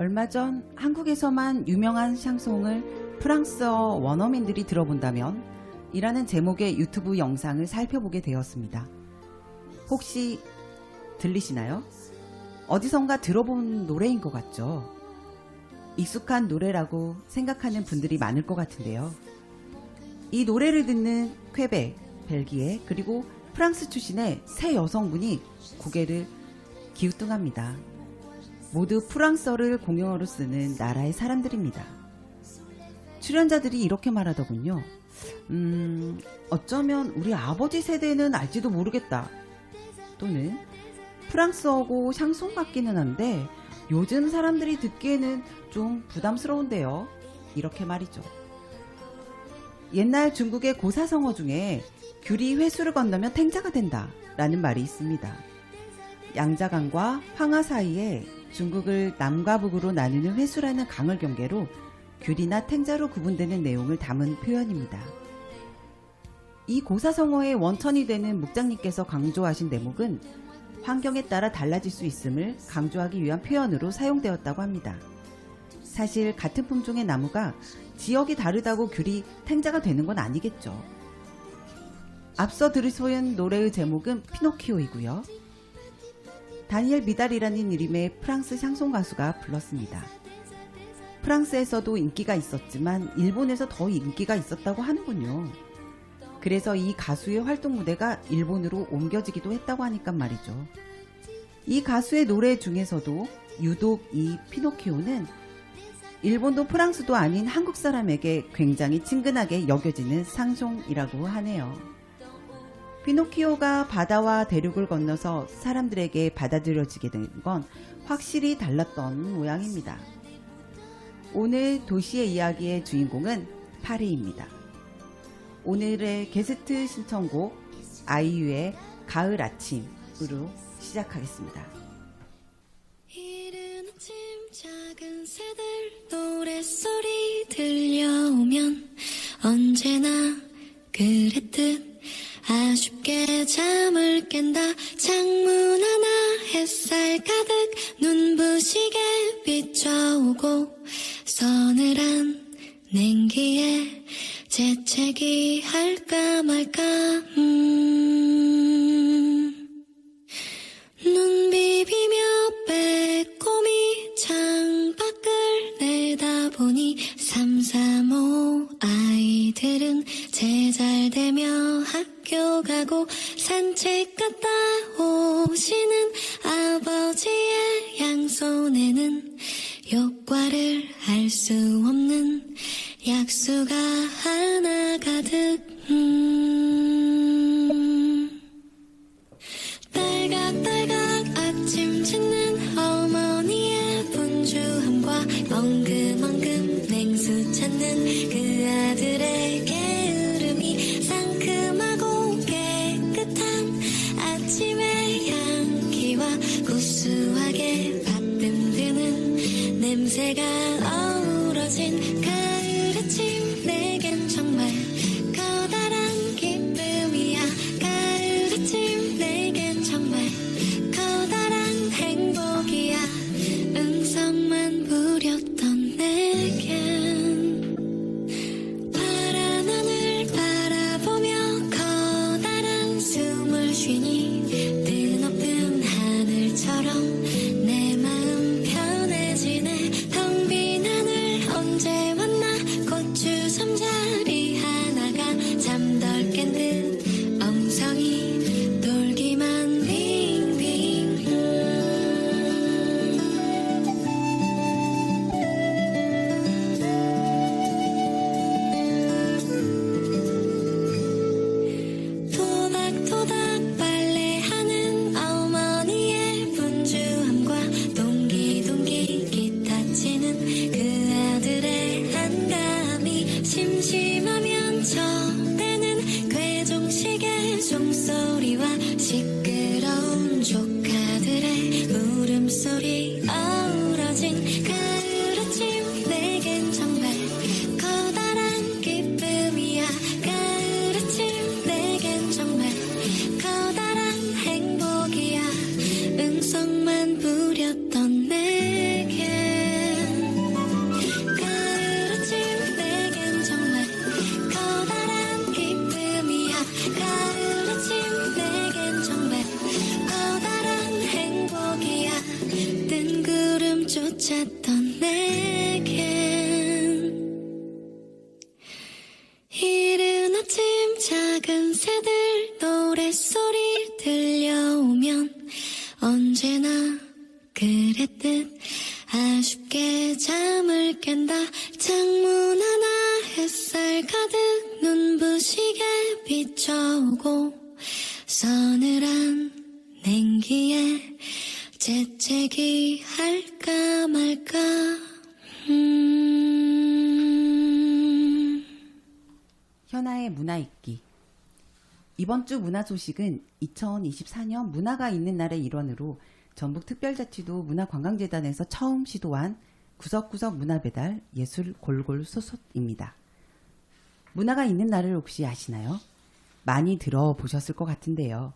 얼마 전 한국에서만 유명한 샹송을 프랑스어 원어민들이 들어본다면 이라는 제목의 유튜브 영상을 살펴보게 되었습니다. 혹시 들리시나요? 어디선가 들어본 노래인 것 같죠? 익숙한 노래라고 생각하는 분들이 많을 것 같은데요. 이 노래를 듣는 퀘벡, 벨기에, 그리고 프랑스 출신의 세 여성분이 고개를 기우뚱합니다. 모두 프랑스어를 공용어로 쓰는 나라의 사람들입니다. 출연자들이 이렇게 말하더군요. 어쩌면 우리 아버지 세대는 알지도 모르겠다. 또는 프랑스어고 샹송 같기는 한데 요즘 사람들이 듣기에는 좀 부담스러운데요. 이렇게 말이죠. 옛날 중국의 고사성어 중에 귤이 회수를 건너면 탱자가 된다 라는 말이 있습니다. 양자강과 황하 사이에 중국을 남과 북으로 나누는 회수라는 강을 경계로 귤이나 탱자로 구분되는 내용을 담은 표현입니다. 이 고사성어의 원천이 되는 묵장님께서 강조하신 대목은 환경에 따라 달라질 수 있음을 강조하기 위한 표현으로 사용되었다고 합니다. 사실 같은 품종의 나무가 지역이 다르다고 귤이 탱자가 되는 건 아니겠죠. 앞서 들으신 노래의 제목은 피노키오이고요. 다니엘 비달이라는 이름의 프랑스 샹송 가수가 불렀습니다. 프랑스에서도 인기가 있었지만 일본에서 더 인기가 있었다고 하는군요. 그래서 이 가수의 활동 무대가 일본으로 옮겨지기도 했다고 하니까 말이죠. 이 가수의 노래 중에서도 유독 이 피노키오는 일본도 프랑스도 아닌 한국 사람에게 굉장히 친근하게 여겨지는 샹송이라고 하네요. 피노키오가 바다와 대륙을 건너서 사람들에게 받아들여지게 된 건 확실히 달랐던 모양입니다. 오늘 도시의 이야기의 주인공은 파리입니다. 오늘의 게스트 신청곡 아이유의 가을 아침으로 시작하겠습니다. 이른 아침 작은 새들 노랫소리 들려오면 언제나 그랬듯 아쉽게 잠을 깬다. 창문 하나 햇살 가득 눈부시게 비춰오고 서늘한 냉기에 재채기 할까 말까 눈 비비며 빼꼼히 창밖을 내다보니 335 아이들은 제잘되며 학교 가고 산책 갔다 오시는 아버지의 양손에는 효과를 알 수 없는 약수가 하나 가득 딸각딸각 아침 짓는 어머니의 분주함과 엉금엉금 냉수 찾는 그 아들의 게으름이 상큼하고 깨끗한 아침의 향기와 구수하게 받듬드는 냄새가 어우러진 가을 아침 내겐 정말 커다란 기쁨이야. 가을 아침 내겐 정말 커다란 행복이야. 음성만 부렸던 내겐 파란 하늘 바라보며 커다란 숨을 쉬니 뜨높은 하늘처럼 내 마음 편해지네. 텅 빈 하늘 언제 왔나 고추 섬자리 하나가 잠덜 깬 듯 엉성이 돌기만 빙빙 토닥토닥 빨래하는 어머니의 분주함과 동기동기 기타 치는 그 아들의 한가함이 심심하면 저대는 괴종식의 종소리와 시끄러운 조카들의 울음소리 어우러진 가을 아침 내겐 정말 커다란 기쁨이야. 가을 아침 내겐 정말 커다란 행복이야. 음성만 부렸던 내겐 어쨌던 내겐 이른 아침 작은 새들 노랫소리 들려오면 언제나 그랬듯 아쉽게 잠을 깬다. 창문 하나 햇살 가득 눈부시게 비춰오고 서늘한 냉기에 재채기 할까 말까. 현아의 문화 읽기. 이번 주 문화 소식은 2024년 문화가 있는 날의 일환으로 전북특별자치도 문화관광재단에서 처음 시도한 구석구석 문화배달 예술 골골소솥입니다. 문화가 있는 날을 혹시 아시나요? 많이 들어보셨을 것 같은데요.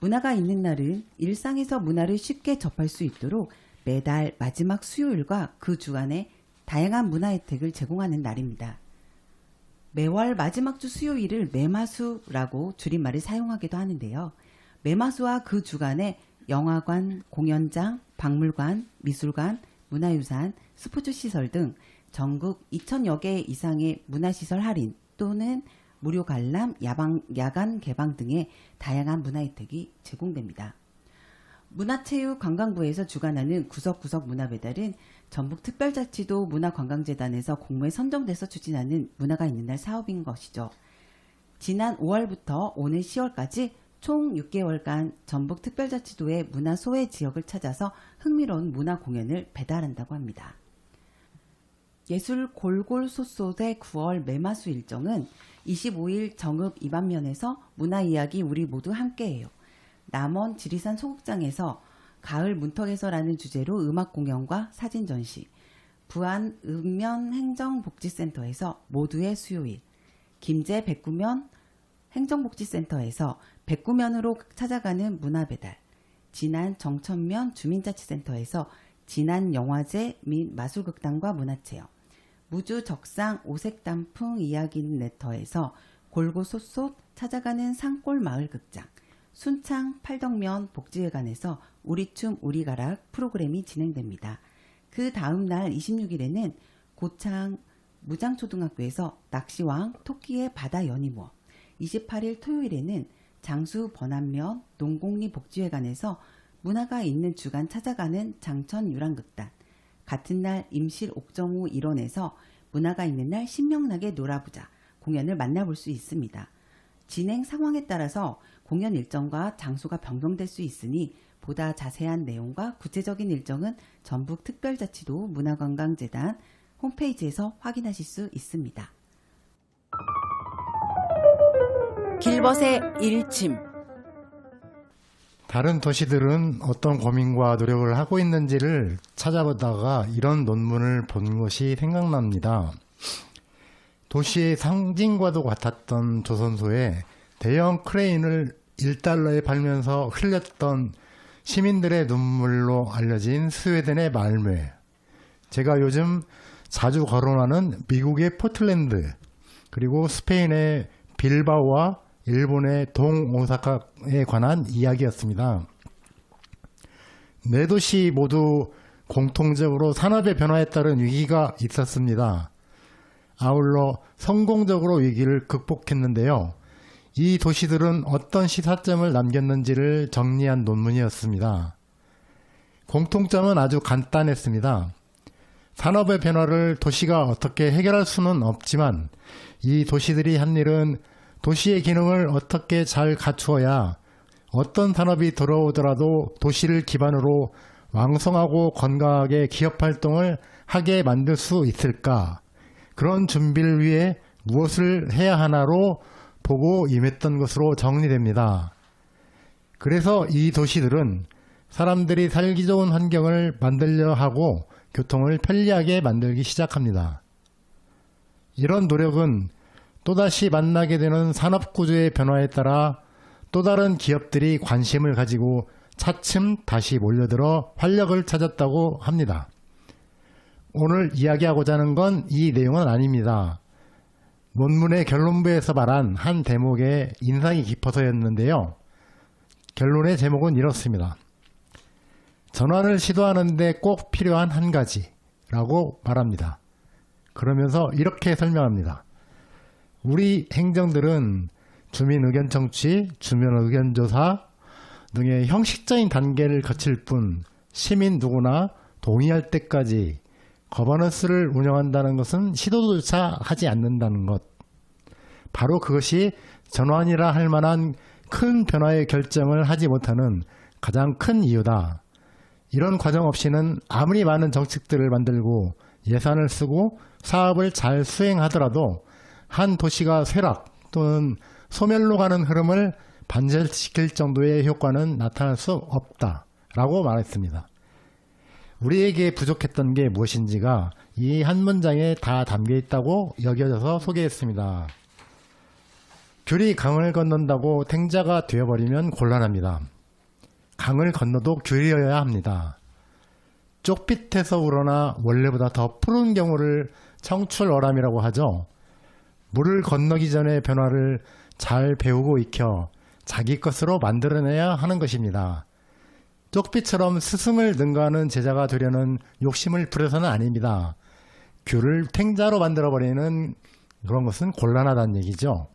문화가 있는 날은 일상에서 문화를 쉽게 접할 수 있도록 매달 마지막 수요일과 그 주간에 다양한 문화 혜택을 제공하는 날입니다. 매월 마지막 주 수요일을 매마수라고 줄임말을 사용하기도 하는데요. 매마수와 그 주간에 영화관, 공연장, 박물관, 미술관, 문화유산, 스포츠시설 등 전국 2,000여 개 이상의 문화시설 할인 또는 무료 관람, 야간 개방 등의 다양한 문화 혜택이 제공됩니다. 문화체육관광부에서 주관하는 구석구석 문화배달은 전북특별자치도 문화관광재단에서 공모에 선정돼서 추진하는 문화가 있는 날 사업인 것이죠. 지난 5월부터 오늘 10월까지 총 6개월간 전북특별자치도의 문화소외 지역을 찾아서 흥미로운 문화 공연을 배달한다고 합니다. 예술 골골소솥의 9월 매마수 일정은 25일 정읍 이반면에서 문화이야기 우리 모두 함께해요. 남원 지리산 소극장에서 가을 문턱에서라는 주제로 음악 공연과 사진 전시, 부안 읍면행정복지센터에서 모두의 수요일, 김제 백구면 행정복지센터에서 백구면으로 찾아가는 문화배달, 진안 정천면 주민자치센터에서 진안 영화제 및 마술극단과 문화체험, 무주 적상 오색단풍 이야기 네터에서 골고소솥 찾아가는 산골 마을극장, 순창 팔덕면 복지회관에서 우리춤 우리가락 프로그램이 진행됩니다. 그 다음 날 26일에는 고창 무장초등학교에서 낚시왕 토끼의 바다 연희무어, 28일 토요일에는 장수 번안면 농공리 복지회관에서 문화가 있는 주간 찾아가는 장천 유랑극단, 같은 날 임실 옥정호 일원에서 문화가 있는 날 신명나게 놀아보자 공연을 만나볼 수 있습니다. 진행 상황에 따라서 공연 일정과 장소가 변경될 수 있으니 보다 자세한 내용과 구체적인 일정은 전북특별자치도 문화관광재단 홈페이지에서 확인하실 수 있습니다. 길벗의 일침. 다른 도시들은 어떤 고민과 노력을 하고 있는지를 찾아보다가 이런 논문을 본 것이 생각납니다. 도시의 상징과도 같았던 조선소에 대형 크레인을 1달러에 팔면서 흘렸던 시민들의 눈물로 알려진 스웨덴의 말묘. 제가 요즘 자주 거론하는 미국의 포틀랜드, 그리고 스페인의 빌바오와 일본의 동오사카에 관한 이야기였습니다. 네 도시 모두 공통적으로 산업의 변화에 따른 위기가 있었습니다. 아울러 성공적으로 위기를 극복했는데요. 이 도시들은 어떤 시사점을 남겼는지를 정리한 논문이었습니다. 공통점은 아주 간단했습니다. 산업의 변화를 도시가 어떻게 해결할 수는 없지만 이 도시들이 한 일은 도시의 기능을 어떻게 잘 갖추어야 어떤 산업이 들어오더라도 도시를 기반으로 왕성하고 건강하게 기업활동을 하게 만들 수 있을까? 그런 준비를 위해 무엇을 해야 하나로 보고 임했던 것으로 정리됩니다. 그래서 이 도시들은 사람들이 살기 좋은 환경을 만들려 하고 교통을 편리하게 만들기 시작합니다. 이런 노력은 또다시 만나게 되는 산업구조의 변화에 따라 또 다른 기업들이 관심을 가지고 차츰 다시 몰려들어 활력을 찾았다고 합니다. 오늘 이야기하고자 하는 건 이 내용은 아닙니다. 논문의 결론부에서 말한 한 대목에 인상이 깊어서였는데요. 결론의 제목은 이렇습니다. 전환을 시도하는데 꼭 필요한 한 가지라고 말합니다. 그러면서 이렇게 설명합니다. 우리 행정들은 주민 의견 청취, 주민 의견 조사 등의 형식적인 단계를 거칠 뿐 시민 누구나 동의할 때까지 거버넌스를 운영한다는 것은 시도조차 하지 않는다는 것. 바로 그것이 전환이라 할 만한 큰 변화의 결정을 하지 못하는 가장 큰 이유다. 이런 과정 없이는 아무리 많은 정책들을 만들고 예산을 쓰고 사업을 잘 수행하더라도 한 도시가 쇠락 또는 소멸로 가는 흐름을 반절시킬 정도의 효과는 나타날 수 없다라고 말했습니다. 우리에게 부족했던 게 무엇인지가 이 한 문장에 다 담겨 있다고 여겨져서 소개했습니다. 귤이 강을 건넌다고 탱자가 되어버리면 곤란합니다. 강을 건너도 귤이어야 합니다. 쪽빛에서 우러나 원래보다 더 푸른 경우를 청출어람이라고 하죠. 물을 건너기 전에 변화를 잘 배우고 익혀 자기 것으로 만들어내야 하는 것입니다. 쪽빛처럼 스승을 능가하는 제자가 되려는 욕심을 부려서는 아닙니다. 귤을 탱자로 만들어버리는 그런 것은 곤란하다는 얘기죠.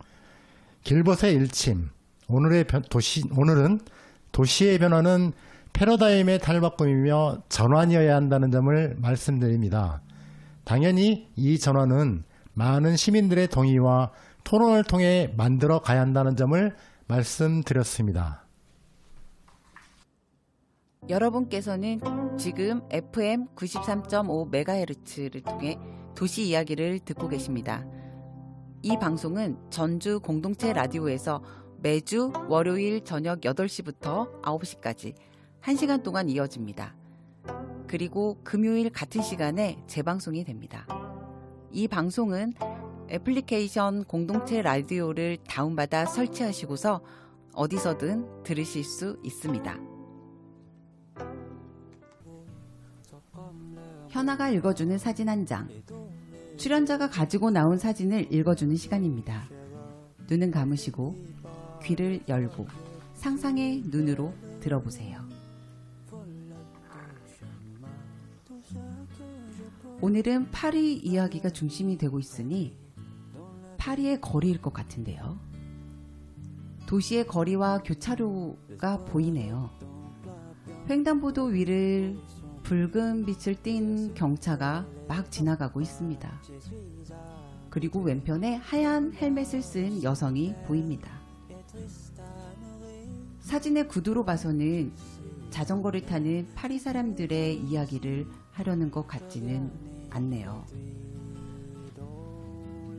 길벗의 일침, 오늘은 도시의 변화는 패러다임의 탈바꿈이며 전환이어야 한다는 점을 말씀드립니다. 당연히 이 전환은 많은 시민들의 동의와 토론을 통해 만들어 가야 한다는 점을 말씀드렸습니다. 여러분께서는 지금 FM 93.5MHz를 통해 도시 이야기를 듣고 계십니다. 이 방송은 전주 공동체 라디오에서 매주 월요일 저녁 8시부터 9시까지 1시간 동안 이어집니다. 그리고 금요일 같은 시간에 재방송이 됩니다. 이 방송은 애플리케이션 공동체 라디오를 다운받아 설치하시고서 어디서든 들으실 수 있습니다. 현아가 읽어주는 사진 한 장. 출연자가 가지고 나온 사진을 읽어주는 시간입니다. 눈은 감으시고 귀를 열고 상상의 눈으로 들어보세요. 오늘은 파리 이야기가 중심이 되고 있으니 파리의 거리일 것 같은데요. 도시의 거리와 교차로가 보이네요. 횡단보도 위를 붉은 빛을 띤 경차가 막 지나가고 있습니다. 그리고 왼편에 하얀 헬멧을 쓴 여성이 보입니다. 사진의 구도로 봐서는 자전거를 타는 파리 사람들의 이야기를 하려는 것 같지는 않네요.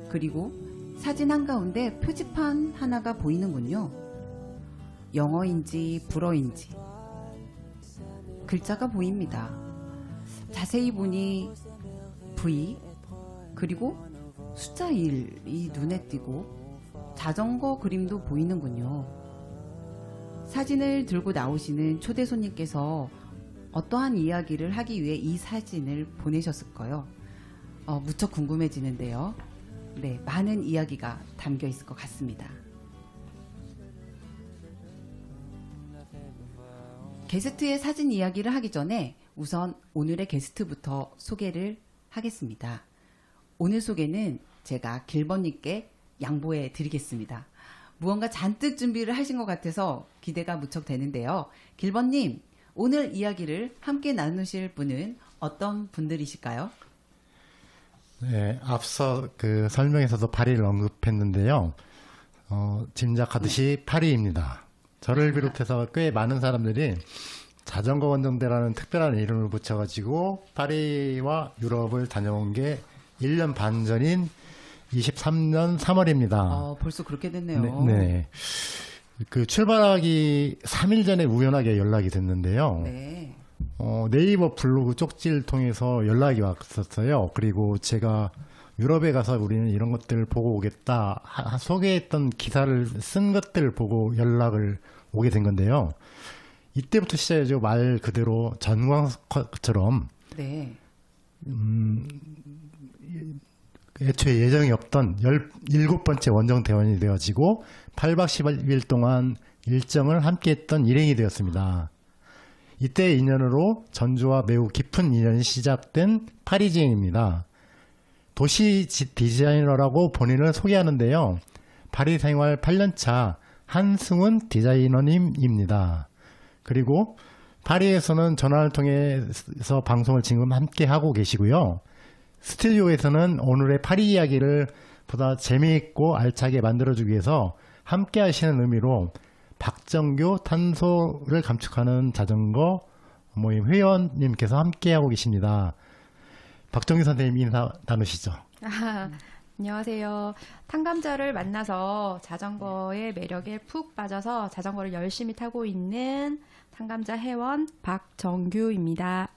그리고 사진 한가운데 표지판 하나가 보이는군요. 영어인지 불어인지 글자가 보입니다. 자세히 보니 V 그리고 숫자 1이 눈에 띄고 자전거 그림도 보이는군요. 사진을 들고 나오시는 초대 손님께서 어떠한 이야기를 하기 위해 이 사진을 보내셨을까요? 무척 궁금해지는데요. 네, 많은 이야기가 담겨 있을 것 같습니다. 게스트의 사진 이야기를 하기 전에 우선 오늘의 게스트부터 소개를 하겠습니다. 오늘 소개는 제가 길번님께 양보해 드리겠습니다. 무언가 잔뜩 준비를 하신 것 같아서 기대가 무척 되는데요. 길번님, 오늘 이야기를 함께 나누실 분은 어떤 분들이실까요? 네, 앞서 그 설명에서도 파리를 언급했는데요. 짐작하듯이 파리입니다. 저를 비롯해서 꽤 많은 사람들이 자전거 원정대라는 특별한 이름을 붙여가지고 파리와 유럽을 다녀온 게 1년 반 전인 23년 3월입니다. 벌써 그렇게 됐네요. 네. 그 출발하기 3일 전에 우연하게 연락이 됐는데요. 네. 네이버 블로그 쪽지를 통해서 연락이 왔었어요. 그리고 제가 유럽에 가서 우리는 이런 것들을 보고 오겠다 소개했던 기사를 쓴 것들을 보고 연락을 오게 된 건데요. 이때부터 시작이죠. 말 그대로 전광석처럼 네. 애초에 예정이 없던 17번째 원정대원이 되어지고 8박 10일 동안 일정을 함께했던 일행이 되었습니다. 이때 인연으로 전주와 매우 깊은 인연이 시작된 파리지인입니다. 도시 디자이너라고 본인을 소개하는데요. 파리 생활 8년차 한승훈 디자이너님입니다. 그리고 파리에서는 전화를 통해서 방송을 지금 함께 하고 계시고요. 스튜디오에서는 오늘의 파리 이야기를 보다 재미있고 알차게 만들어주기 위해서 함께 하시는 의미로 박정규 탄소를 감축하는 자전거 모임 회원님께서 함께하고 계십니다. 박정규 선생님 인사 나누시죠. 안녕하세요. 탕감자를 만나서 자전거의 매력에 푹 빠져서 자전거를 열심히 타고 있는 탕감자 회원 박정규입니다.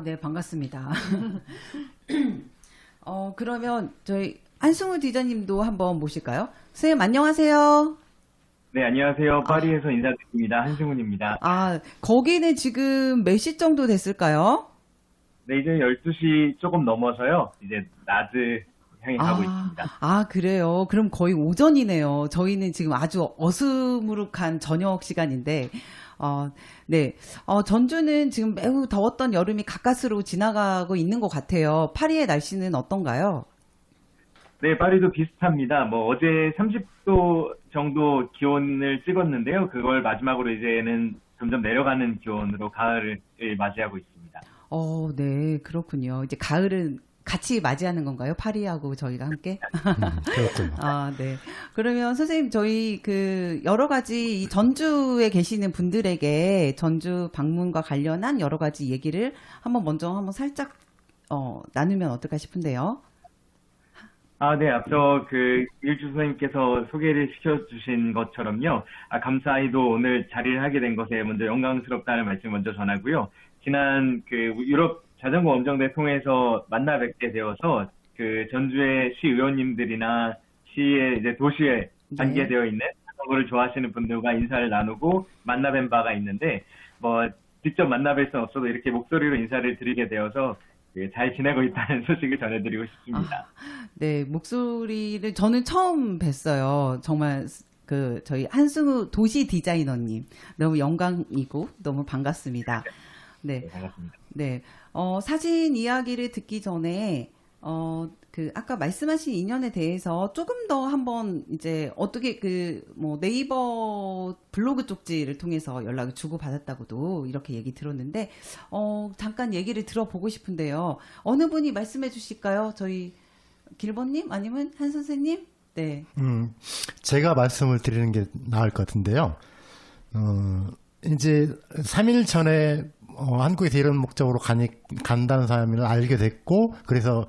네, 반갑습니다. 그러면 저희 한승우 디자님도 한번 모실까요? 선생님 안녕하세요. 네, 안녕하세요. 파리에서 인사드립니다. 한승훈입니다. 거기는 지금 몇 시 정도 됐을까요? 네, 이제 12시 조금 넘어서요. 이제 낮을 향해 가고 있습니다. 그래요. 그럼 거의 오전이네요. 저희는 지금 아주 어스무룩한 저녁 시간인데, 네. 전주는 지금 매우 더웠던 여름이 가까스로 지나가고 있는 것 같아요. 파리의 날씨는 어떤가요? 네, 파리도 비슷합니다. 어제 30도 정도 기온을 찍었는데요. 그걸 마지막으로 이제는 점점 내려가는 기온으로 가을을 맞이하고 있습니다. 네, 그렇군요. 이제 가을은 같이 맞이하는 건가요? 파리하고 저희가 함께? 그렇군요. 네. 그러면 선생님, 저희 여러 가지 이 전주에 계시는 분들에게 전주 방문과 관련한 여러 가지 얘기를 한번 살짝, 나누면 어떨까 싶은데요. 네, 앞서 일주 선생님께서 소개를 시켜주신 것처럼요. 감사히도 오늘 자리를 하게 된 것에 먼저 영광스럽다는 말씀 먼저 전하고요. 지난 유럽 자전거 원정대 통해서 만나 뵙게 되어서 전주의 시의원님들이나 시의 이제 도시에 관계되어 있는 자전거를 좋아하시는 분들과 인사를 나누고 만나 뵌 바가 있는데, 직접 만나 뵐 수는 없어도 이렇게 목소리로 인사를 드리게 되어서 잘 지내고 있다는 소식을 전해드리고 싶습니다. 네, 목소리를 저는 처음 뵀어요. 정말 저희 한승우 도시 디자이너님 너무 영광이고 너무 반갑습니다. 네, 반갑습니다. 네, 사진 이야기를 듣기 전에 아까 말씀하신 인연에 대해서 조금 더 한번 이제 어떻게 네이버 블로그 쪽지를 통해서 연락을 주고받았다고도 이렇게 얘기 들었는데, 잠깐 얘기를 들어보고 싶은데요. 어느 분이 말씀해 주실까요? 저희 길버님 아니면 한 선생님? 네. 제가 말씀을 드리는 게 나을 것 같은데요. 이제 3일 전에 한국에서 이런 목적으로 간다는 사람을 알게 됐고, 그래서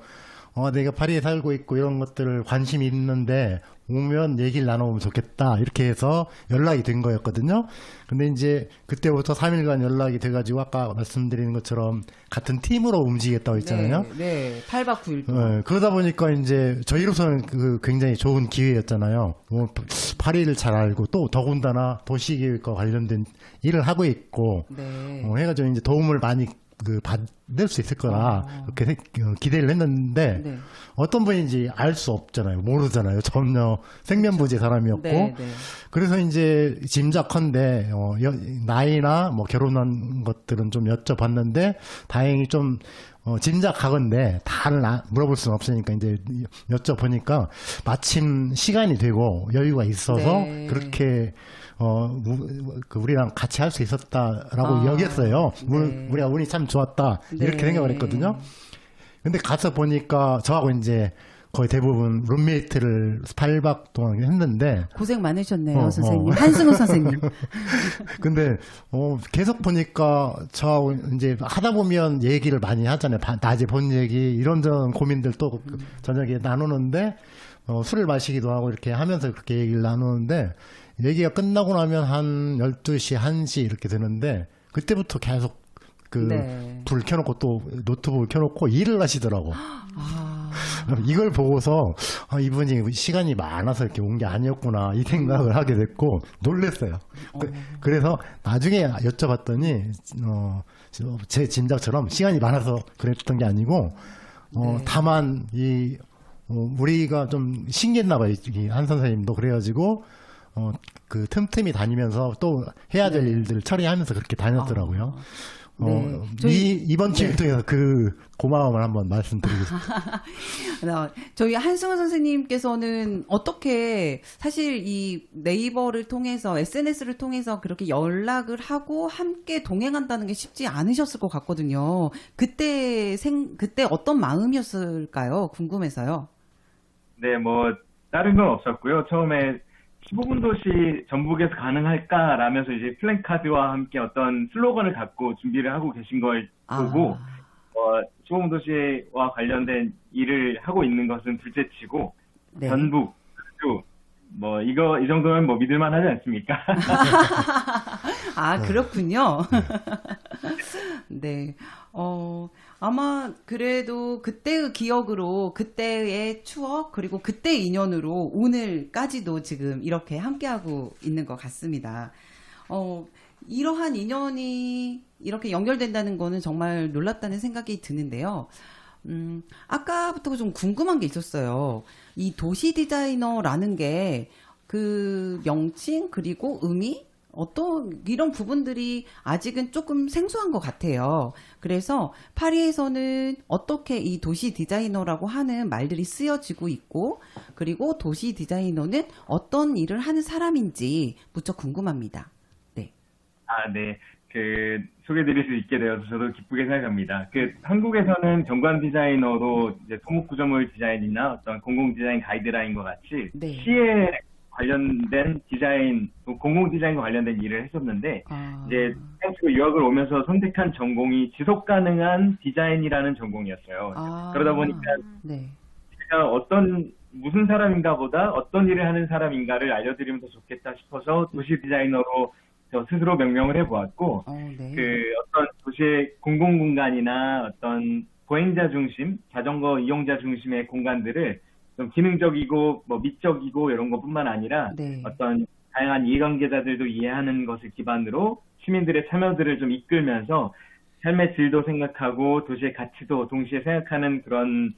내가 파리에 살고 있고 이런 것들 관심이 있는데 오면 얘기를 나눠보면 좋겠다 이렇게 해서 연락이 된 거였거든요. 근데 이제 그때부터 3일간 연락이 돼가지고 아까 말씀드리는 것처럼 같은 팀으로 움직이겠다고 했잖아요. 네, 8박 9일. 네, 그러다 보니까 이제 저희로서는 굉장히 좋은 기회였잖아요. 파리를 잘 알고 또 더군다나 도시계획과 관련된 일을 하고 있고, 해가지고 이제 도움을 많이 받을 수 있을 거라 그렇게 기대를 했는데, 네. 어떤 분인지 알 수 없잖아요. 모르잖아요. 전혀 생면부지 사람이었고. 네. 그래서 이제 짐작컨대 나이나 결혼한 것들은 좀 여쭤봤는데, 다행히 좀 짐작하건대 다를 물어볼 수는 없으니까 이제 여쭤보니까 마침 시간이 되고 여유가 있어서 그렇게 우리랑 같이 할 수 있었다라고 여겼어요. 우리가 운이 참 좋았다 이렇게 생각을 했거든요. 근데 가서 보니까 저하고 이제 거의 대부분 룸메이트를 8박 동안 했는데 고생 많으셨네요, 선생님. 한승우 선생님. 근데 계속 보니까 저하고 이제 하다 보면 얘기를 많이 하잖아요. 낮에 본 얘기, 이런저런 고민들 또 저녁에 나누는데, 술을 마시기도 하고 이렇게 하면서 그렇게 얘기를 나누는데, 얘기가 끝나고 나면 한 12시, 1시 이렇게 되는데, 그때부터 계속 불 켜놓고 또 노트북을 켜놓고 일을 하시더라고. 이걸 보고서 이분이 시간이 많아서 이렇게 온 게 아니었구나 이 생각을 하게 됐고 놀랬어요. 그래서 나중에 여쭤봤더니 제 짐작처럼 시간이 많아서 그랬던 게 아니고 다만 우리가 좀 신기했나 봐요. 이 한 선생님도 그래가지고 그 틈틈이 다니면서 또 해야 될 일들을 처리하면서 그렇게 다녔더라고요. 네. 이번 기회를 통해서 그 고마움을 한번 말씀드리겠습니다. 저희 한승훈 선생님께서는 어떻게 사실 이 네이버를 통해서 SNS를 통해서 그렇게 연락을 하고 함께 동행한다는 게 쉽지 않으셨을 것 같거든요. 그때 어떤 마음이었을까요? 궁금해서요. 네, 뭐 다른 건 없었고요. 처음에 15분 도시 전북에서 가능할까라면서 이제 플랜카드와 함께 어떤 슬로건을 갖고 준비를 하고 계신 걸 보고 15분 도시와 관련된 일을 하고 있는 것은 둘째치고 네. 전북, 주 뭐 이 정도면 뭐 믿을만 하지 않습니까? 아, 그렇군요. 네. 아마 그래도 그때의 기억으로, 그때의 추억, 그리고 그때의 인연으로 오늘까지도 지금 이렇게 함께하고 있는 것 같습니다. 이러한 인연이 이렇게 연결된다는 거는 정말 놀랍다는 생각이 드는데요. 아까부터 좀 궁금한 게 있었어요. 이 도시 디자이너라는 게 그 명칭 그리고 의미 어떤 이런 부분들이 아직은 조금 생소한 것 같아요. 그래서 파리에서는 어떻게 이 도시 디자이너라고 하는 말들이 쓰여지고 있고 그리고 도시 디자이너는 어떤 일을 하는 사람인지 무척 궁금합니다. 네. 아, 네. 그 소개드릴 수 있게 되어서 저도 기쁘게 생각합니다. 한국에서는 경관 디자이너로 이제 토목구조물 디자인이나 어떤 공공 디자인 가이드라인과 같이 네. 시에 관련된 디자인, 공공 디자인과 관련된 일을 했었는데 이제 프랑스로 유학을 오면서 선택한 전공이 지속 가능한 디자인이라는 전공이었어요. 그러다 보니까 네. 제가 무슨 사람인가 보다 어떤 일을 하는 사람인가를 알려드리면 더 좋겠다 싶어서 도시 디자이너로 저 스스로 명명을 해보았고, 네. 어떤 도시의 공공공간이나 어떤 보행자 중심, 자전거 이용자 중심의 공간들을 좀 기능적이고, 뭐 미적이고 이런 것뿐만 아니라 네. 어떤 다양한 이해관계자들도 이해하는 것을 기반으로 시민들의 참여들을 좀 이끌면서 삶의 질도 생각하고 도시의 가치도 동시에 생각하는 그런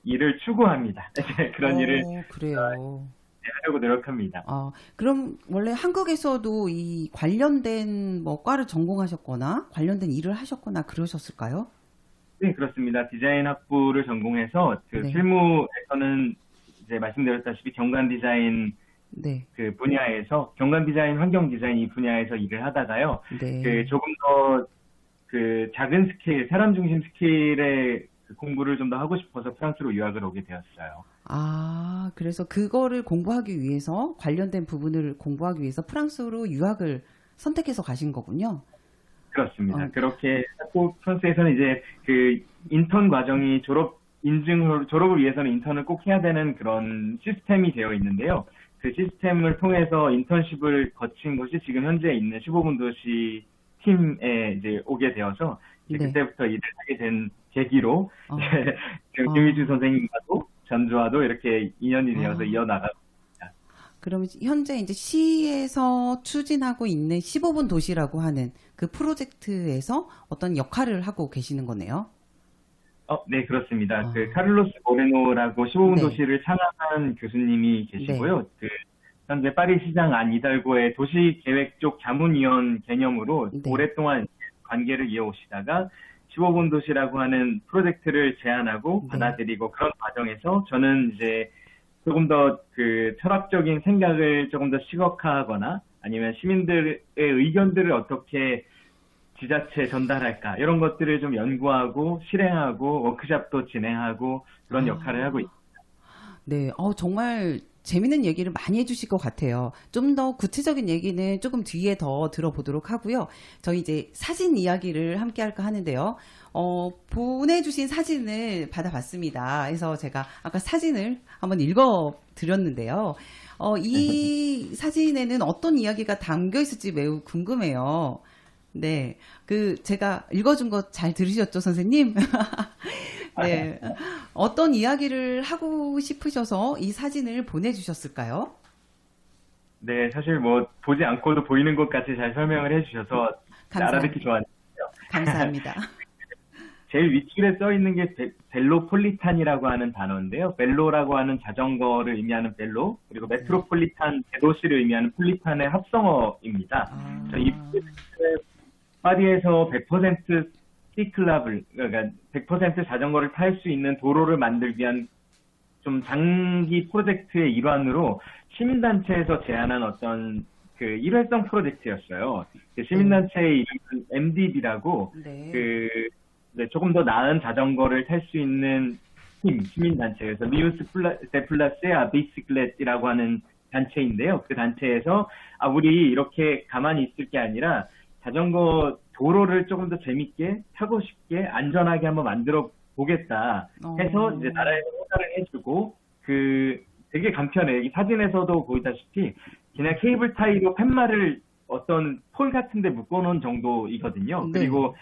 일을 추구합니다. 그런 일을 그래요. 하려고 노력합니다. 그럼 원래 한국에서도 이 관련된 뭐 과를 전공하셨거나 관련된 일을 하셨거나 그러셨을까요? 네, 그렇습니다. 디자인 학부를 전공해서 네. 실무에서는 이제 말씀드렸다시피 경관 디자인 네. 그 분야에서 경관 디자인, 환경 디자인 이 분야에서 일을 하다가요. 네. 조금 더 그 작은 스케일, 사람 중심 스케일의 그 공부를 좀 더 하고 싶어서 프랑스로 유학을 오게 되었어요. 그래서 그거를 공부하기 위해서 관련된 부분을 공부하기 위해서 프랑스로 유학을 선택해서 가신 거군요. 그렇습니다. 그렇게 꼭 프랑스에서는 이제 그 인턴 과정이 졸업을 위해서는 인턴을 꼭 해야 되는 그런 시스템이 되어 있는데요. 그 시스템을 통해서 인턴십을 거친 것이 지금 현재 있는 15분 도시 팀에 이제 오게 되어서 이제 네. 그때부터 일을 하게 된 계기로 김희주 선생님과도 전주와도 이렇게 인연이 되어서 이어나가고 있습니다. 그럼 현재 이제 시에서 추진하고 있는 15분 도시라고 하는 그 프로젝트에서 어떤 역할을 하고 계시는 거네요. 네, 그렇습니다. 그 카를로스 모레노라고 15분 네. 도시를 창안한 교수님이 계시고요. 현재 파리 시장 안 이달고의 도시 계획 쪽 자문위원 개념으로 네. 오랫동안 관계를 이어오시다가 15분 도시라고 하는 프로젝트를 제안하고 네. 받아들이고 그런 과정에서 저는 이제 조금 더 그 철학적인 생각을 조금 더 시각화하거나 아니면 시민들의 의견들을 어떻게 지자체에 전달할까 이런 것들을 좀 연구하고 실행하고 워크숍도 진행하고 그런 역할을 하고 있습니다. 네, 정말 재밌는 얘기를 많이 해주실 것 같아요. 좀 더 구체적인 얘기는 조금 뒤에 더 들어보도록 하고요. 저희 이제 사진 이야기를 함께 할까 하는데요. 보내주신 사진을 받아봤습니다. 그래서 제가 아까 사진을 한번 읽어드렸는데요. 이 사진에는 어떤 이야기가 담겨 있을지 매우 궁금해요. 네, 제가 읽어준 거 잘 들으셨죠, 선생님? 네, 어떤 이야기를 하고 싶으셔서 이 사진을 보내주셨을까요? 네, 사실 뭐 보지 않고도 보이는 것 같이 잘 설명을 해주셔서 알아듣기 좋았는데요. 감사합니다. 제일 윗줄에 써 있는 게 벨로폴리탄이라고 하는 단어인데요. 벨로라고 하는 자전거를 의미하는 벨로, 그리고 메트로폴리탄 대도시를 의미하는 폴리탄의 합성어입니다. 그래서 이 파리에서 100% 시클라블, 그러니까 100% 자전거를 탈 수 있는 도로를 만들기 위한 좀 장기 프로젝트의 일환으로 시민단체에서 제안한 어떤 그 일회성 프로젝트였어요. 그 시민단체의 이름은 MDB라고 네. 조금 더 나은 자전거를 탈 수 있는 팀, 시민단체에서 미우스 데플라세 아비시클렛이라고 하는 단체인데요. 그 단체에서 우리 이렇게 가만히 있을 게 아니라 자전거 도로를 조금 더 재밌게 타고 싶게 안전하게 한번 만들어 보겠다 해서 이제 나라에서 허가를 해주고 되게 간편해. 여기 사진에서도 보이다시피 그냥 케이블 타이로 팻말을 어떤 폴 같은 데 묶어놓은 정도이거든요. 네. 그리고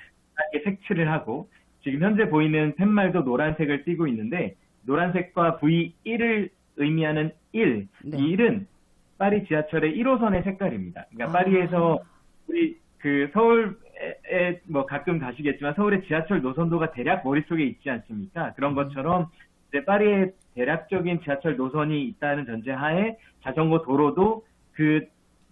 이렇게 색칠을 하고 지금 현재 보이는 팻말도 노란색을 띠고 있는데 노란색과 V1을 의미하는 1, 네. 이 1은 파리 지하철의 1호선의 색깔입니다. 그러니까 파리에서 우리 서울에 뭐 가끔 가시겠지만 서울의 지하철 노선도가 대략 머릿속에 있지 않습니까? 그런 것처럼 이제 파리의 대략적인 지하철 노선이 있다는 전제하에 자전거 도로도 그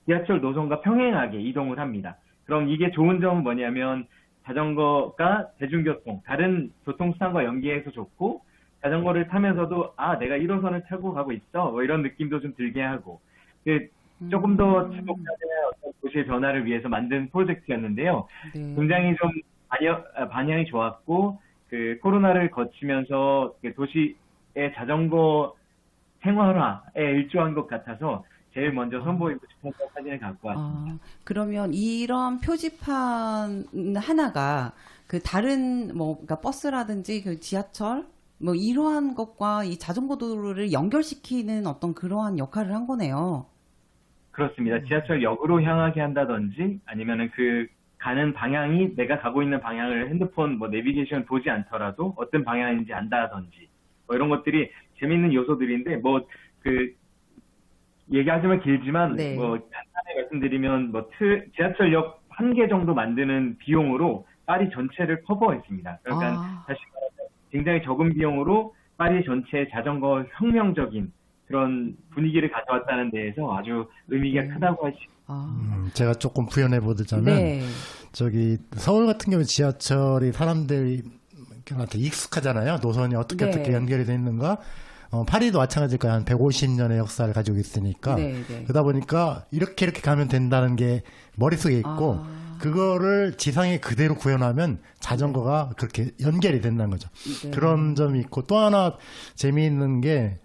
지하철 노선과 평행하게 이동을 합니다. 그럼 이게 좋은 점은 뭐냐면 자전거가 대중교통, 다른 교통수단과 연계해서 좋고 자전거를 타면서도 내가 1호선을 타고 가고 있어 뭐 이런 느낌도 좀 들게 하고 조금 더 지속적인 어떤 도시의 변화를 위해서 만든 프로젝트였는데요. 네. 굉장히 좀 반향이 좋았고 코로나를 거치면서 도시의 자전거 생활화에 일조한 것 같아서 제일 먼저 선보이고 싶어서 사진을 갖고 왔습니다. 그러면 이런 표지판 하나가 다른 그러니까 버스라든지 지하철 뭐 이러한 것과 이 자전거 도로를 연결시키는 어떤 그러한 역할을 한 거네요. 그렇습니다. 지하철역으로 향하게 한다든지 아니면은 가는 방향이 내가 가고 있는 방향을 핸드폰 내비게이션 보지 않더라도 어떤 방향인지 안다든지 이런 것들이 재밌는 요소들인데 얘기하자면 길지만 네. 간단히 말씀드리면 지하철역 1개 정도 만드는 비용으로 파리 전체를 커버했습니다. 그러니까 다시 말하면 굉장히 적은 비용으로 파리 전체의 자전거 혁명적인 그런 분위기를 가져왔다는 데에서 아주 의미가 크다고 할 수 있습니다. 제가 조금 부연해 보자면 네. 서울 같은 경우 지하철이 사람들이 익숙하잖아요. 노선이 어떻게 연결이 되어 있는가. 파리도 마찬가지일 거예요. 한 150년의 역사를 가지고 있으니까. 네. 그러다 보니까 이렇게 가면 된다는 게 머릿속에 있고 그거를 지상에 그대로 구현하면 자전거가 그렇게 연결이 된다는 거죠. 네. 그런 점이 있고 또 하나 재미있는 게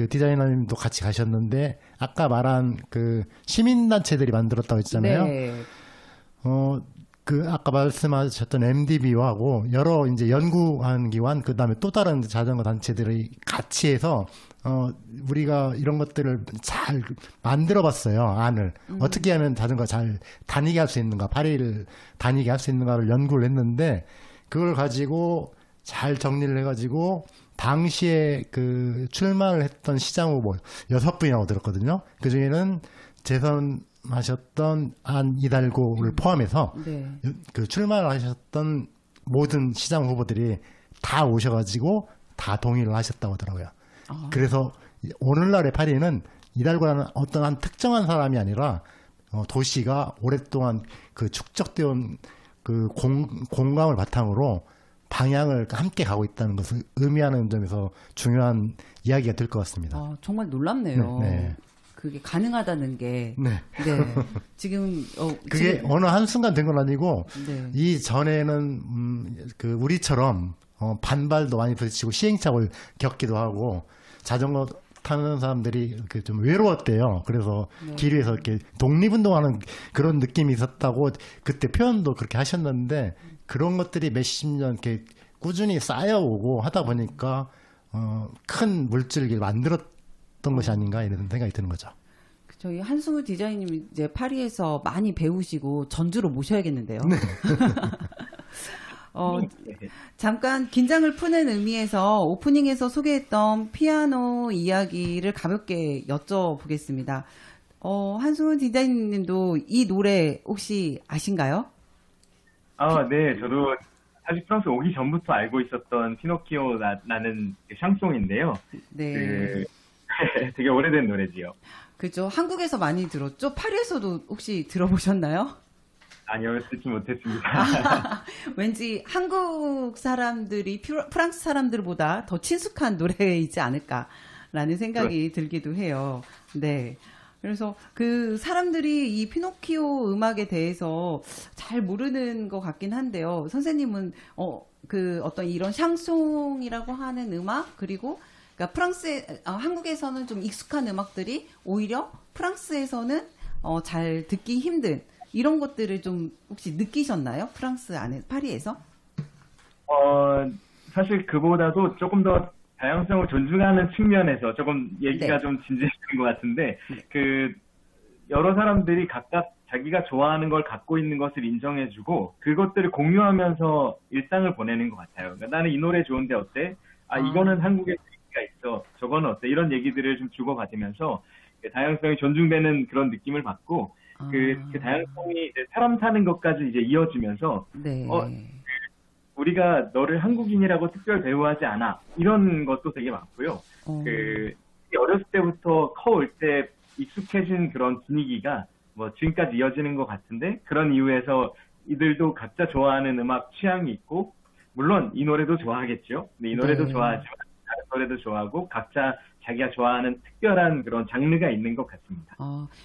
디자이너님도 같이 가셨는데 아까 말한 시민단체들이 만들었다고 했잖아요. 네. 아까 말씀하셨던 MDB하고 여러 이제 연구하는 기관, 그 다음에 또 다른 자전거 단체들이 같이 해서, 우리가 이런 것들을 잘 만들어 봤어요, 안을. 어떻게 하면 자전거 잘 다니게 할 수 있는가, 파리를 다니게 할 수 있는가를 연구를 했는데, 그걸 가지고 잘 정리를 해가지고, 당시에 출마를 했던 시장 후보 6분이라고 들었거든요. 그 중에는 하셨던 안 이달고를 포함해서 네. 출마를 하셨던 모든 시장 후보들이 다 오셔가지고 다 동의를 하셨다고 하더라고요. 그래서 오늘날의 파리는 이달고라는 어떤 한 특정한 사람이 아니라 도시가 오랫동안 축적되어 온 공감을 바탕으로 방향을 함께 가고 있다는 것을 의미하는 점에서 중요한 이야기가 될 것 같습니다. 정말 놀랍네요. 네. 그게 가능하다는 게. 네. 지금 그게 어느 한순간 된 건 아니고 네. 이 전에는 우리처럼 반발도 많이 부딪히고 시행착오를 겪기도 하고 자전거 타는 사람들이 이렇게 좀 외로웠대요. 그래서 길 위에서 이렇게 독립운동하는 그런 느낌이 있었다고 그때 표현도 그렇게 하셨는데 그런 것들이 몇십 년 이렇게 꾸준히 쌓여오고 하다 보니까 큰 물줄기를 만들었던 것이 아닌가 이런 생각이 드는 거죠. 저희 한승우 디자이너님이 이제 파리에서 많이 배우시고 전주로 모셔야겠는데요. 네. 잠깐 긴장을 푸는 의미에서 오프닝에서 소개했던 피아노 이야기를 가볍게 여쭤보겠습니다. 한승우 디자이너님도 이 노래 혹시 아신가요? 네, 저도 사실 프랑스 오기 전부터 알고 있었던 피노키오라는 그 샹송인데요. 네. 그 되게 오래된 노래지요. 그죠. 한국에서 많이 들었죠? 파리에서도 혹시 들어보셨나요? 아니요, 듣지 못했습니다. 왠지 한국 사람들이 프랑스 사람들보다 더 친숙한 노래이지 않을까라는 생각이 들기도 해요. 네. 그래서 그 사람들이 이 피노키오 음악에 대해서 잘 모르는 것 같긴 한데요. 선생님은 그 어떤 이런 샹송이라고 하는 음악 그리고 그러니까 한국에서는 좀 익숙한 음악들이 오히려 프랑스에서는 잘 듣기 힘든 이런 것들을 좀 혹시 느끼셨나요? 프랑스 안에 파리에서? 사실 그보다도 조금 더 다양성을 존중하는 측면에서 조금 얘기가 네. 좀 진지해진 것 같은데, 그, 여러 사람들이 각각 자기가 좋아하는 걸 갖고 있는 것을 인정해주고, 그것들을 공유하면서 일상을 보내는 것 같아요. 그러니까 나는 이 노래 좋은데 어때? 이거는 한국에 얘기가 있어. 저거는 어때? 이런 얘기들을 좀 주고받으면서, 다양성이 존중되는 그런 느낌을 받고, 그 다양성이 이제 사람 사는 것까지 이제 이어지면서, 네. 우리가 너를 한국인이라고 특별 대우하지 않아. 이런 것도 되게 많고요. 어렸을 때부터 커올 때 익숙해진 그런 분위기가 뭐 지금까지 이어지는 것 같은데 그런 이유에서 이들도 각자 좋아하는 음악 취향이 있고 물론 이 노래도 좋아하겠죠. 근데 이 노래도 네. 좋아하지만 다른 노래도 좋아하고 각자 자기가 좋아하는 특별한 그런 장르가 있는 것 같습니다.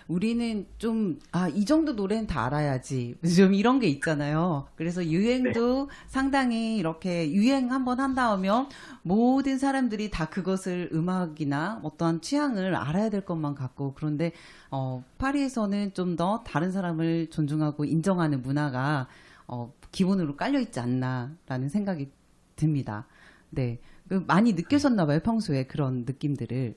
우리는 좀, 이 정도 노래는 다 알아야지. 좀 이런 게 있잖아요. 그래서 유행도 상당히 이렇게 유행 한번 한다 하면 모든 사람들이 다 그것을 음악이나 어떠한 취향을 알아야 될 것만 같고 그런데, 파리에서는 좀 더 다른 사람을 존중하고 인정하는 문화가, 기본으로 깔려있지 않나라는 생각이 듭니다. 네. 많이 느끼셨나봐요, 평소에 그런 느낌들을.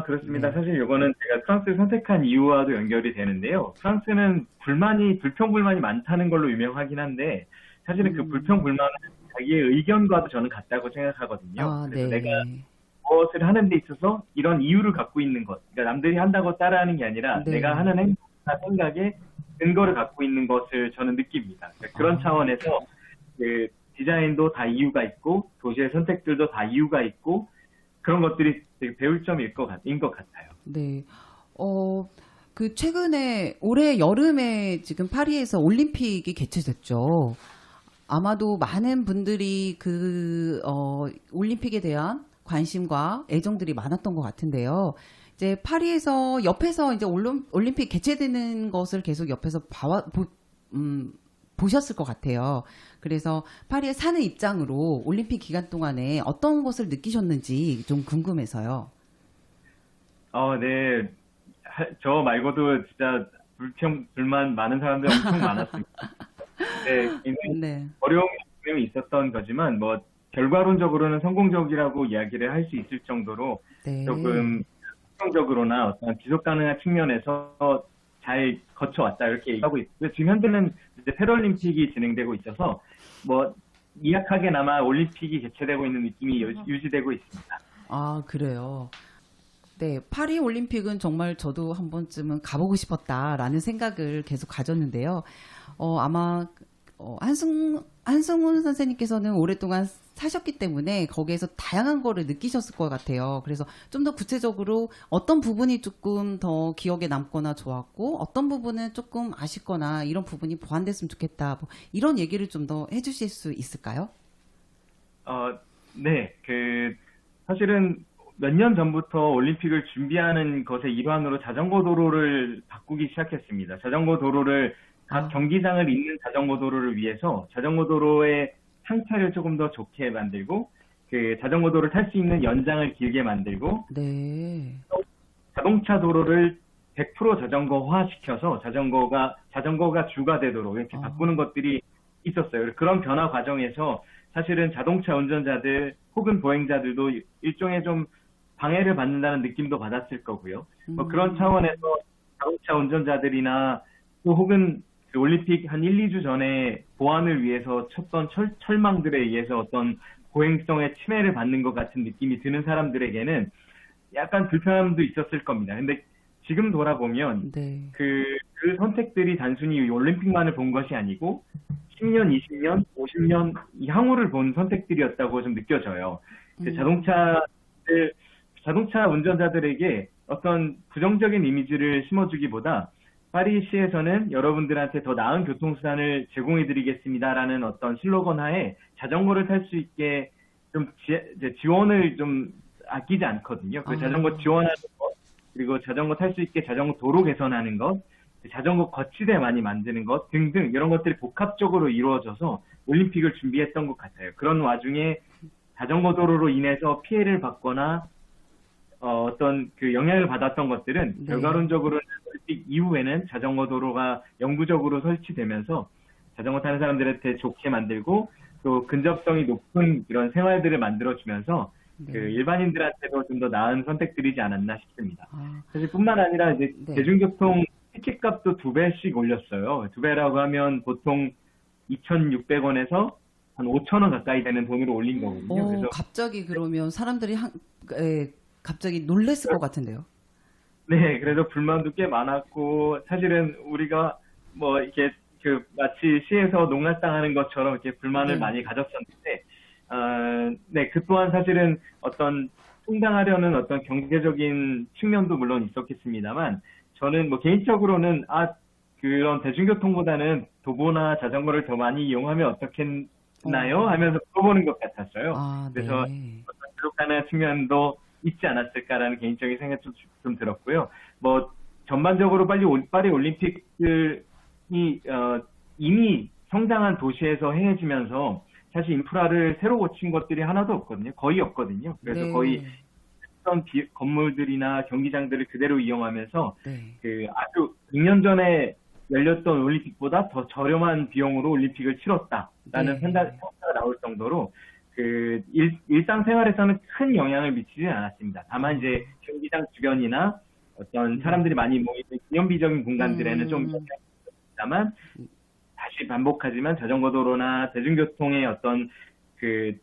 그렇습니다. 네. 사실 이거는 제가 프랑스를 선택한 이유와도 연결이 되는데요. 프랑스는 불평불만이 많다는 걸로 유명하긴 한데, 사실은 그 불평불만은 자기의 의견과도 저는 같다고 생각하거든요. 그래서 네. 내가 무엇을 하는 데 있어서 이런 이유를 갖고 있는 것, 그러니까 남들이 한다고 따라하는 게 아니라 네. 내가 하는 행동이나 생각에 근거를 갖고 있는 것을 저는 느낍니다. 그러니까 그런 차원에서 그 디자인도 다 이유가 있고 도시의 선택들도 다 이유가 있고 그런 것들이 되게 배울 점인 것 같아요. 네. 그 최근에 올해 여름에 지금 파리에서 올림픽이 개최됐죠. 아마도 많은 분들이 올림픽에 대한 관심과 애정들이 많았던 것 같은데요. 이제 파리에서 옆에서 이제 올림픽 개최되는 것을 계속 옆에서 보셨을 것 같아요. 그래서 파리에 사는 입장으로 올림픽 기간 동안에 어떤 것을 느끼셨는지 좀 궁금해서요. 네. 저 말고도 진짜 불만 많은 사람들 엄청 많았습니다. 네, 굉장히 네. 어려움이 분명히 있었던 거지만, 결과론적으로는 성공적이라고 이야기를 할 수 있을 정도로 네. 조금 성공적으로나 어떤 지속 가능한 측면에서 잘 거쳐왔다 이렇게 얘기하고 있고요. 지금 현재는 이제 패럴림픽이 진행되고 있어서 미약하게나마 올림픽이 개최되고 있는 느낌이 유지되고 있습니다. 그래요. 네, 파리 올림픽은 정말 저도 한 번쯤은 가보고 싶었다라는 생각을 계속 가졌는데요. 아마 한승훈 선생님께서는 오랫동안 사셨기 때문에 거기에서 다양한 거를 느끼셨을 것 같아요. 그래서 좀 더 구체적으로 어떤 부분이 조금 더 기억에 남거나 좋았고 어떤 부분은 조금 아쉽거나 이런 부분이 보완됐으면 좋겠다. 뭐 이런 얘기를 좀 더 해주실 수 있을까요? 네, 사실은 몇 년 전부터 올림픽을 준비하는 것의 일환으로 자전거 도로를 바꾸기 시작했습니다. 자전거 도로를 각 경기장을 잇는 자전거 도로를 위해서 자전거 도로의 상태를 조금 더 좋게 만들고 그 자전거 도로를 탈 수 있는 연장을 길게 만들고 네. 자동차 도로를 100% 자전거화 시켜서 자전거가 주가 되도록 이렇게 바꾸는 것들이 있었어요. 그런 변화 과정에서 사실은 자동차 운전자들 혹은 보행자들도 일종의 좀 방해를 받는다는 느낌도 받았을 거고요. 그런 차원에서 자동차 운전자들이나 또 혹은 그 올림픽 한 1, 2주 전에 보안을 위해서 쳤던 철망들에 의해서 어떤 보행성의 침해를 받는 것 같은 느낌이 드는 사람들에게는 약간 불편함도 있었을 겁니다. 근데 지금 돌아보면 네. 그 선택들이 단순히 올림픽만을 본 것이 아니고 10년, 20년, 50년 이 향후를 본 선택들이었다고 좀 느껴져요. 그 자동차 운전자들에게 어떤 부정적인 이미지를 심어주기보다 파리시에서는 여러분들한테 더 나은 교통수단을 제공해드리겠습니다라는 어떤 슬로건 하에 자전거를 탈 수 있게 좀 지원을 좀 아끼지 않거든요. 그 자전거 지원하는 것, 그리고 자전거 탈 수 있게 자전거 도로 개선하는 것, 자전거 거치대 많이 만드는 것 등등 이런 것들이 복합적으로 이루어져서 올림픽을 준비했던 것 같아요. 그런 와중에 자전거 도로로 인해서 피해를 받거나 어떤 그 영향을 받았던 것들은 네. 결과론적으로는 올림픽 이후에는 자전거 도로가 영구적으로 설치되면서 자전거 타는 사람들한테 좋게 만들고 또 근접성이 높은 이런 생활들을 만들어주면서 네. 그 일반인들한테도 좀 더 나은 선택들이지 않았나 싶습니다. 아, 사실 뿐만 아니라 이제 네. 대중교통 티켓값도 2배씩 올렸어요. 2배라고 하면 보통 2,600원에서 한 5,000원 가까이 되는 돈으로 올린 거거든요. 그래서 갑자기 그러면 사람들이 갑자기 놀랬을 것 같은데요. 네, 그래서 불만도 꽤 많았고 사실은 우리가 뭐 이렇게 그 마치 시에서 농락당하는 것처럼 이렇게 불만을 네. 많이 가졌었는데, 네, 그 또한 사실은 어떤 충당하려는 어떤 경제적인 측면도 물론 있었겠습니다만, 저는 뭐 개인적으로는 그런 대중교통보다는 도보나 자전거를 더 많이 이용하면 어떻겠나요? 하면서 물어보는 것 같았어요. 그래서 네. 부족하는 측면도 있지 않았을까라는 개인적인 생각이 좀 들었고요. 뭐 전반적으로 파리 올림픽들이 이미 성장한 도시에서 행해지면서 사실 인프라를 새로 고친 것들이 하나도 없거든요. 거의 없거든요. 그래서 네. 거의 했던 건물들이나 경기장들을 그대로 이용하면서 네. 그 아주 6년 전에 열렸던 올림픽보다 더 저렴한 비용으로 올림픽을 치렀다라는 네. 평가가 나올 정도로 그 일상생활에서는 큰 영향을 미치지 않았습니다. 다만 이제 경기장 주변이나 어떤 사람들이 많이 모이는 기념비적인 공간들에는 좀 영향이 있습니다만 다시 반복하지만 자전거 도로나 대중교통의 어떤 그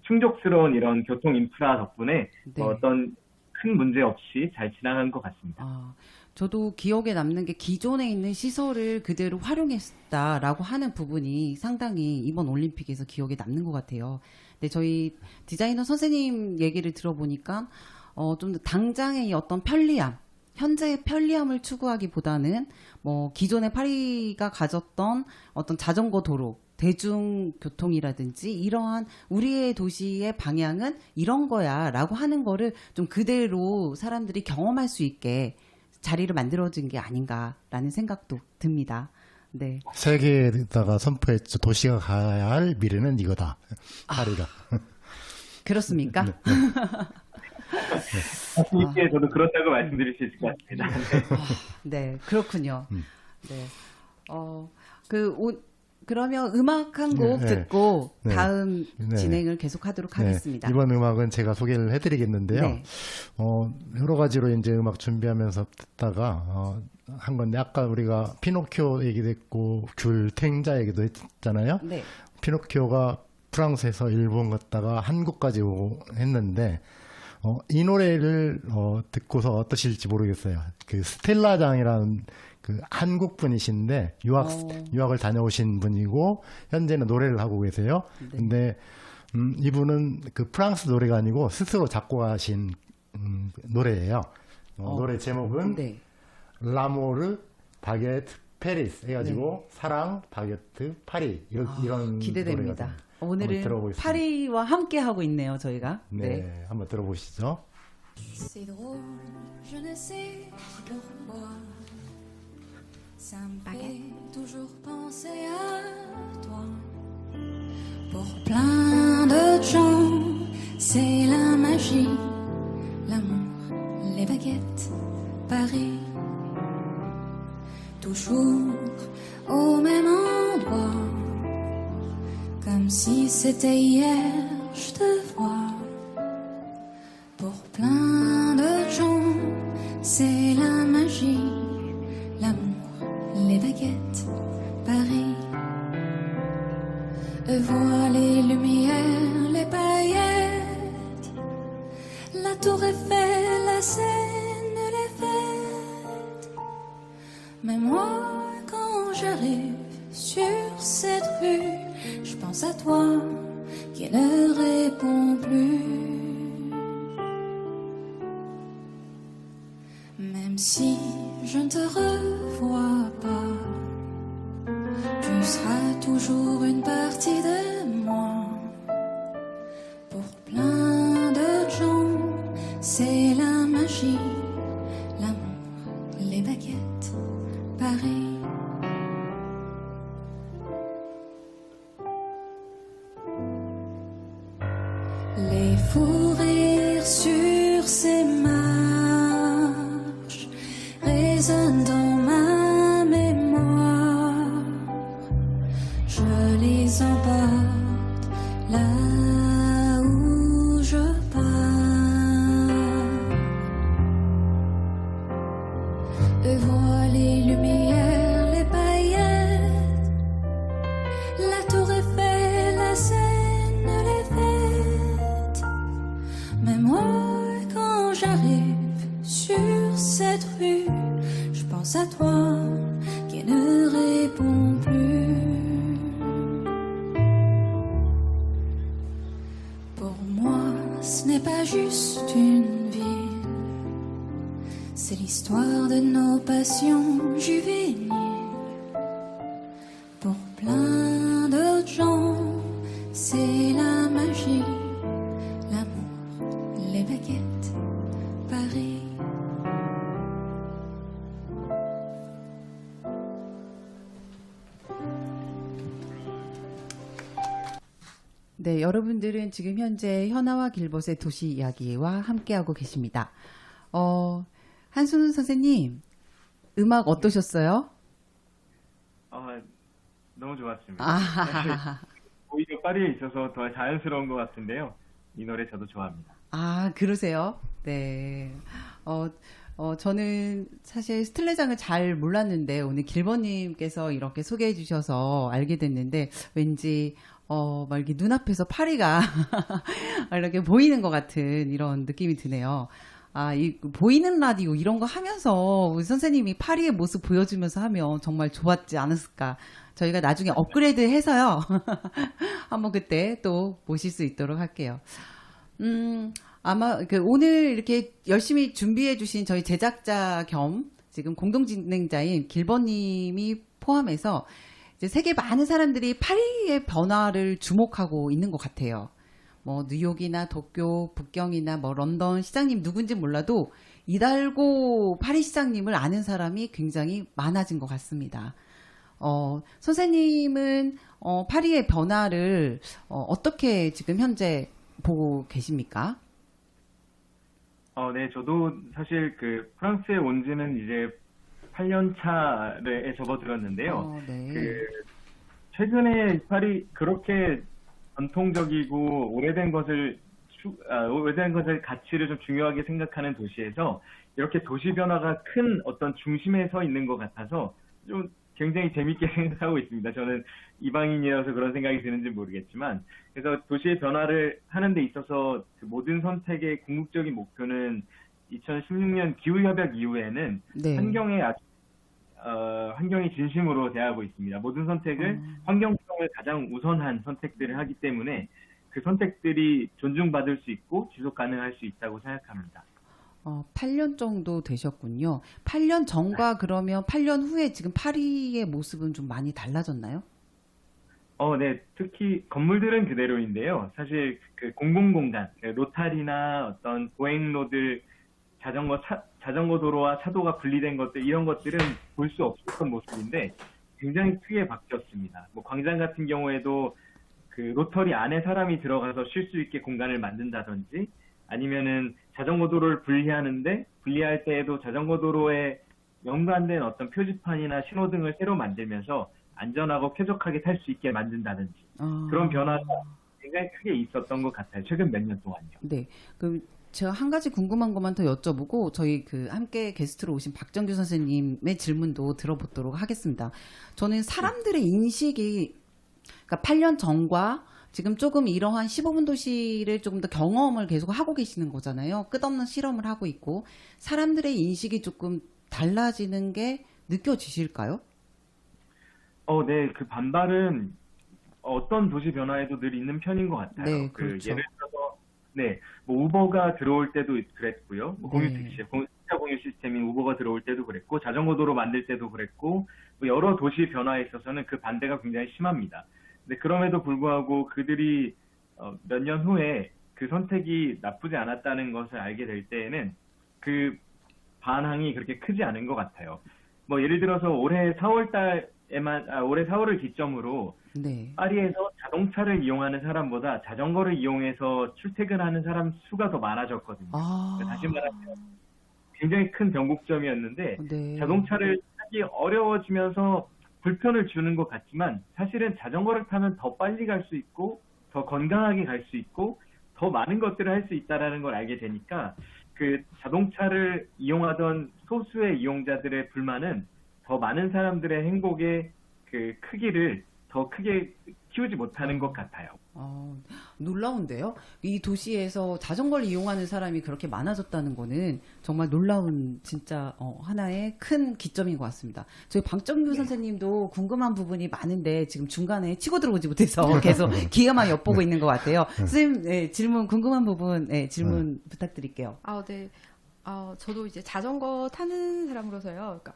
충족스러운 이런 교통 인프라 덕분에 네. 어떤 큰 문제 없이 잘 지나간 것 같습니다. 저도 기억에 남는 게 기존에 있는 시설을 그대로 활용했다라고 하는 부분이 상당히 이번 올림픽에서 기억에 남는 것 같아요. 근데 저희 디자이너 선생님 얘기를 들어보니까 좀 더 당장의 이 어떤 편리함, 현재의 편리함을 추구하기보다는 뭐 기존의 파리가 가졌던 어떤 자전거 도로, 대중교통이라든지 이러한 우리의 도시의 방향은 이런 거야 라고 하는 거를 좀 그대로 사람들이 경험할 수 있게 자리를 만들어준 게 아닌가라는 생각도 듭니다. 네. 세계에다가 선포했죠. 도시가 가야 할 미래는 이거다. 파리가. 그렇습니까? 이게 저도 그렇다고 말씀드릴 수 있을 것 같습니다. 네, 그렇군요. 네. 그러면 음악 한 곡 네, 듣고 네. 다음 네. 진행을 계속하도록 하겠습니다. 이번 음악은 제가 소개를 해드리겠는데요. 네. 여러 가지로 이제 음악 준비하면서 듣다가 한 건데 아까 우리가 피노키오 얘기도 했고 귤 탱자 얘기도 했잖아요. 네. 피노키오가 프랑스에서 일본 갔다가 한국까지 오고 했는데 이 노래를 듣고서 어떠실지 모르겠어요. 그 스텔라장이라는 그 한국 분이신데 유학을 다녀오신 분이고 현재는 노래를 하고 계세요. 네. 근데 이분은 그 프랑스 노래가 아니고 스스로 작곡하신 노래예요. 노래 제목은 네. 라모르 바게트 페리스 해가지고 사랑 바게트 파리 이런 기대됩니다. 노래가 오늘은 들어보겠습니다. 파리와 함께 하고 있네요, 저희가. 네, 한번 들어보시죠. C'est drôle, je ne sais pourquoi. Ça me fait toujours penser à toi. Pour plein d'autres gens, c'est la magie, l'amour, les baguettes, Paris. Toujours au même endroit, comme si c'était hier, je te vois. Pour plein d'autres gens, c'est la magie, l'amour, les baguettes, Paris. Eux voient les lumières, les paillettes, la tour Eiffel, la Seine, les fêtes. Mais moi, quand j'arrive sur cette rue, pense à toi qui ne réponds plus. Même si je ne te revois pas, tu seras toujours une partie de moi. Pour plein de gens, c'est la magie, l'amour, les baguettes, Paris. Les fous rires sur ces marches résonnent dans ma mémoire. Je les emporte là où je pars. Et vois les lumières, les paillettes, la tour Eiffel, la Seine, les fêtes. Mais moi, quand j'arrive sur cette rue, je pense à toi qui ne réponds plus. Pour moi, ce n'est pas juste une ville, c'est l'histoire de nos passions juvéniles. Pour plein d'autres gens, c'est la magie, l'amour, les baguettes, Paris. 네, 여러분들은 지금 현재 현아와 길벗의 도시 이야기와 함께하고 계십니다. 한순우 선생님, 음악 어떠셨어요? 너무 좋았습니다. 아, 사실 오히려 파리에 있어서 더 자연스러운 것 같은데요. 이 노래 저도 좋아합니다. 아, 그러세요? 네. 저는 사실 스틀레장을 잘 몰랐는데 오늘 길버님께서 이렇게 소개해 주셔서 알게 됐는데 왠지 막 이렇게 눈앞에서 파리가 이렇게 보이는 것 같은 이런 느낌이 드네요. 아, 이 보이는 라디오 이런 거 하면서 우리 선생님이 파리의 모습 보여주면서 하면 정말 좋았지 않았을까. 저희가 나중에 업그레이드 해서요. 한번 그때 또 모실 수 있도록 할게요. 아마 오늘 이렇게 열심히 준비해 주신 저희 제작자 겸 지금 공동 진행자인 길버님이 포함해서 이제 세계 많은 사람들이 파리의 변화를 주목하고 있는 것 같아요. 뭐 뉴욕이나 도쿄, 북경이나 뭐 런던 시장님 누군지 몰라도 이달고 파리 시장님을 아는 사람이 굉장히 많아진 것 같습니다. 선생님은 파리의 변화를 어떻게 지금 현재 보고 계십니까? 네, 저도 사실 프랑스에 온 지는 이제 8년 차에 접어들었는데요. 네. 최근에 파리 그렇게 전통적이고 오래된 것을 가치를 좀 중요하게 생각하는 도시에서 이렇게 도시 변화가 큰 어떤 중심에 서 있는 것 같아서 좀 굉장히 재밌게 생각하고 있습니다. 저는 이방인이라서 그런 생각이 드는지 모르겠지만, 그래서 도시의 변화를 하는 데 있어서 그 모든 선택의 궁극적인 목표는 2016년 기후협약 이후에는 네. 환경이 진심으로 대하고 있습니다. 모든 선택을 환경성을 가장 우선한 선택들을 하기 때문에 그 선택들이 존중받을 수 있고 지속 가능할 수 있다고 생각합니다. 8년 정도 되셨군요. 8년 전과 그러면 8년 후에 지금 파리의 모습은 좀 많이 달라졌나요? 네. 특히 건물들은 그대로인데요. 사실 그 공공공간, 로타리나 어떤 보행로들, 자전거 도로와 차도가 분리된 것들, 이런 것들은 볼 수 없었던 모습인데 굉장히 크게 바뀌었습니다. 뭐 광장 같은 경우에도 그 로터리 안에 사람이 들어가서 쉴 수 있게 공간을 만든다든지, 아니면은 자전거 도로를 분리하는데 분리할 때에도 자전거 도로에 연관된 어떤 표지판이나 신호등을 새로 만들면서 안전하고 쾌적하게 탈 수 있게 만든다든지 그런 변화가 굉장히 크게 있었던 것 같아요. 최근 몇 년 동안요. 네. 그럼 제가 한 가지 궁금한 것만 더 여쭤보고 저희 함께 게스트로 오신 박정규 선생님의 질문도 들어보도록 하겠습니다. 저는 사람들의 인식이 그러니까 8년 전과 지금 조금 이러한 15분 도시를 조금 더 경험을 계속 하고 계시는 거잖아요. 끝없는 실험을 하고 있고 사람들의 인식이 조금 달라지는 게 느껴지실까요? 네. 그 반발은 어떤 도시 변화에도 늘 있는 편인 것 같아요. 네, 그렇죠. 예를 들어서 네, 뭐 우버가 들어올 때도 그랬고요. 뭐 공유 네. 택시, 공짜 공유 시스템인 우버가 들어올 때도 그랬고, 자전거 도로 만들 때도 그랬고, 뭐 여러 도시 변화에 있어서는 그 반대가 굉장히 심합니다. 근데 그럼에도 불구하고 그들이 몇 년 후에 그 선택이 나쁘지 않았다는 것을 알게 될 때에는 그 반항이 그렇게 크지 않은 것 같아요. 뭐 예를 들어서 올해 4월을 기점으로 네. 파리에서 자동차를 이용하는 사람보다 자전거를 이용해서 출퇴근하는 사람 수가 더 많아졌거든요. 아, 다시 말하면 굉장히 큰 변곡점이었는데 네. 자동차를 타기 어려워지면서 불편을 주는 것 같지만 사실은 자전거를 타면 더 빨리 갈 수 있고 더 건강하게 갈 수 있고 더 많은 것들을 할 수 있다라는 걸 알게 되니까 그 자동차를 이용하던 소수의 이용자들의 불만은 더 많은 사람들의 행복의 그 크기를 더 크게 키우지 못하는 것 같아요. 놀라운데요? 이 도시에서 자전거를 이용하는 사람이 그렇게 많아졌다는 거는 정말 놀라운 진짜 하나의 큰 기점인 것 같습니다. 저희 방정규 선생님도 궁금한 부분이 많은데 지금 중간에 치고 들어오지 못해서 계속 기회만 엿보고 있는 것 같아요. 선생님 질문 궁금한 부분 질문 부탁드릴게요. 네. 저도 이제 자전거 타는 사람으로서요. 그러니까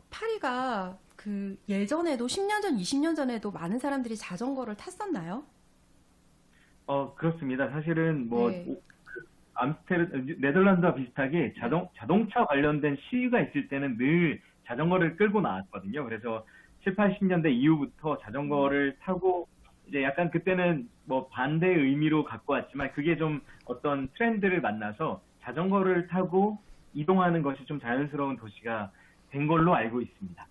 파리가 그 예전에도 10년 전, 20년 전에도 많은 사람들이 자전거를 탔었나요? 그렇습니다. 사실은 뭐 네. 네덜란드와 비슷하게 자동차 관련된 시위가 있을 때는 늘 자전거를 끌고 나왔거든요. 그래서 7, 80년대 이후부터 자전거를 타고 이제 약간 그때는 뭐 반대의 의미로 갖고 왔지만 그게 좀 어떤 트렌드를 만나서 자전거를 타고 이동하는 것이 좀 자연스러운 도시가 된 걸로 알고 있습니다.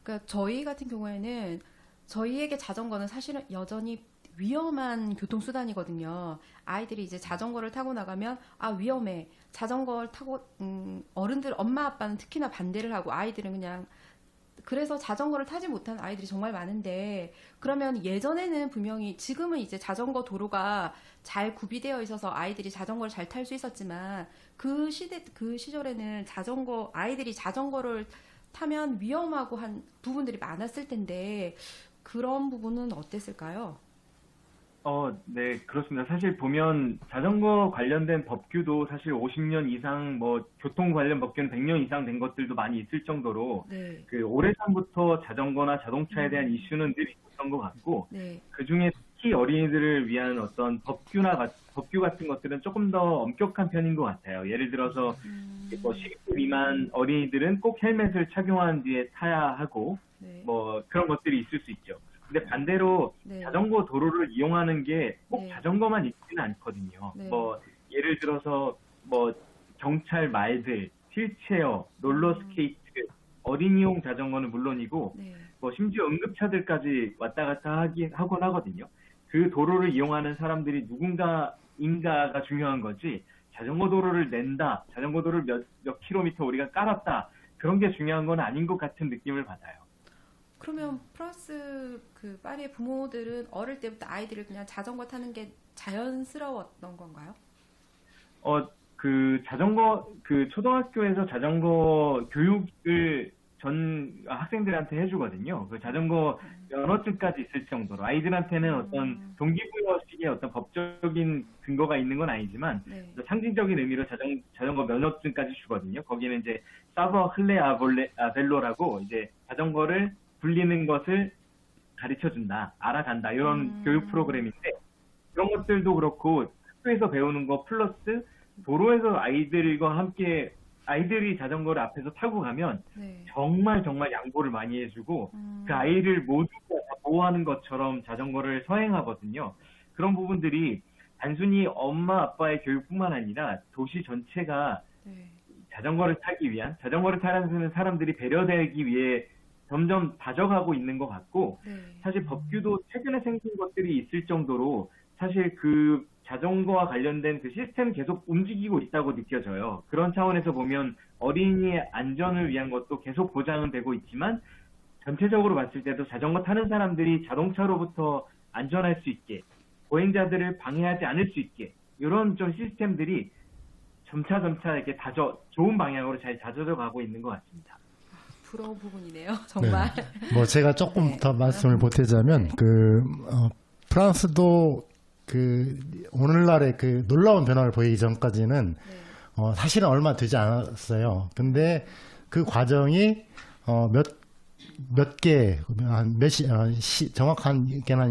그러니까 저희 같은 경우에는 저희에게 자전거는 사실은 여전히 위험한 교통수단이거든요. 아이들이 이제 자전거를 타고 나가면 위험해. 자전거를 타고 어른들 엄마 아빠는 특히나 반대를 하고 아이들은 그냥 그래서 자전거를 타지 못한 아이들이 정말 많은데 그러면 예전에는 분명히 지금은 이제 자전거 도로가 잘 구비되어 있어서 아이들이 자전거를 잘 탈 수 있었지만 그 시절에는 아이들이 자전거를 타면 위험하고 한 부분들이 많았을 텐데 그런 부분은 어땠을까요? 네, 그렇습니다. 사실 보면 자전거 관련된 법규도 사실 50년 이상, 뭐, 교통 관련 법규는 100년 이상 된 것들도 많이 있을 정도로, 네. 그 오래전부터 자전거나 자동차에 대한 이슈는 늘 있었던 것 같고, 네. 그 중에 특히 어린이들을 위한 어떤 법규 같은 것들은 조금 더 엄격한 편인 것 같아요. 예를 들어서, 뭐, 12세 미만 어린이들은 꼭 헬멧을 착용한 뒤에 타야 하고, 네. 뭐, 그런 것들이 있을 수 있죠. 근데 반대로 네. 자전거 도로를 이용하는 게 꼭 네. 자전거만 있지는 않거든요. 네. 뭐 예를 들어서 뭐 경찰 말들, 휠체어, 롤러스케이트, 어린이용 자전거는 물론이고 네. 뭐 심지어 응급차들까지 왔다 갔다 하곤 하거든요. 그 도로를 이용하는 사람들이 누군가인가가 중요한 거지. 자전거 도로를 낸다, 자전거 도로를 몇 킬로미터 우리가 깔았다, 그런 게 중요한 건 아닌 것 같은 느낌을 받아요. 그러면 프랑스 그 파리의 부모들은 어릴 때부터 아이들을 그냥 자전거 타는 게 자연스러웠던 건가요? 그 초등학교에서 자전거 교육을 전 학생들한테 해주거든요. 그 자전거 면허증까지 있을 정도로 아이들한테는 어떤 동기부여식의 어떤 법적인 근거가 있는 건 아니지만 네. 상징적인 의미로 자전거 면허증까지 주거든요. 거기는 이제 사버 흘레 벨로라고 이제 자전거를 굴리는 것을 가르쳐 준다, 알아간다, 이런 교육 프로그램인데 그런 것들도 그렇고 학교에서 배우는 거 플러스 도로에서 아이들과 함께 아이들이 자전거를 앞에서 타고 가면 네. 정말 양보를 많이 해주고 그 아이를 모두가 다 보호하는 것처럼 자전거를 서행하거든요. 그런 부분들이 단순히 엄마 아빠의 교육뿐만 아니라 도시 전체가 네. 자전거를 타는 사람들이 배려되기 위해 점점 다져가고 있는 것 같고 네. 사실 법규도 최근에 생긴 것들이 있을 정도로 사실 그 자전거와 관련된 그 시스템 계속 움직이고 있다고 느껴져요. 그런 차원에서 보면 어린이의 안전을 위한 것도 계속 보장은 되고 있지만 전체적으로 봤을 때도 자전거 타는 사람들이 자동차로부터 안전할 수 있게 보행자들을 방해하지 않을 수 있게 이런 좀 시스템들이 점차 이렇게 좋은 방향으로 잘 다져져 가고 있는 것 같습니다. 부러운 부분이네요. 정말. 뭐 제가 조금 네. 더 말씀을 보태자면 프랑스도 오늘날의 놀라운 변화를 보이기 전까지는 사실은 얼마 되지 않았어요. 근데 그 과정이 정확하게는 한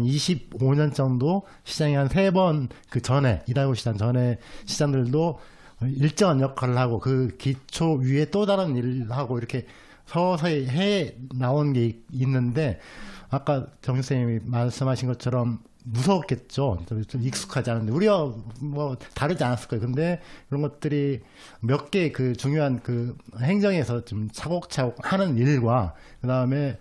25년 정도 시장이 한 3번 그 전에 이다고 시장 전에 시장들도 일정한 역할을 하고 그 기초 위에 또 다른 일을 하고 이렇게 서서히 해 나온 게 있는데 아까 정 선생님이 말씀하신 것처럼 무서웠겠죠. 좀 익숙하지 않은데 우리가 뭐 다르지 않았을 거예요. 근데 이런 것들이 몇 개 중요한 행정에서 좀 차곡차곡 하는 일과 그다음에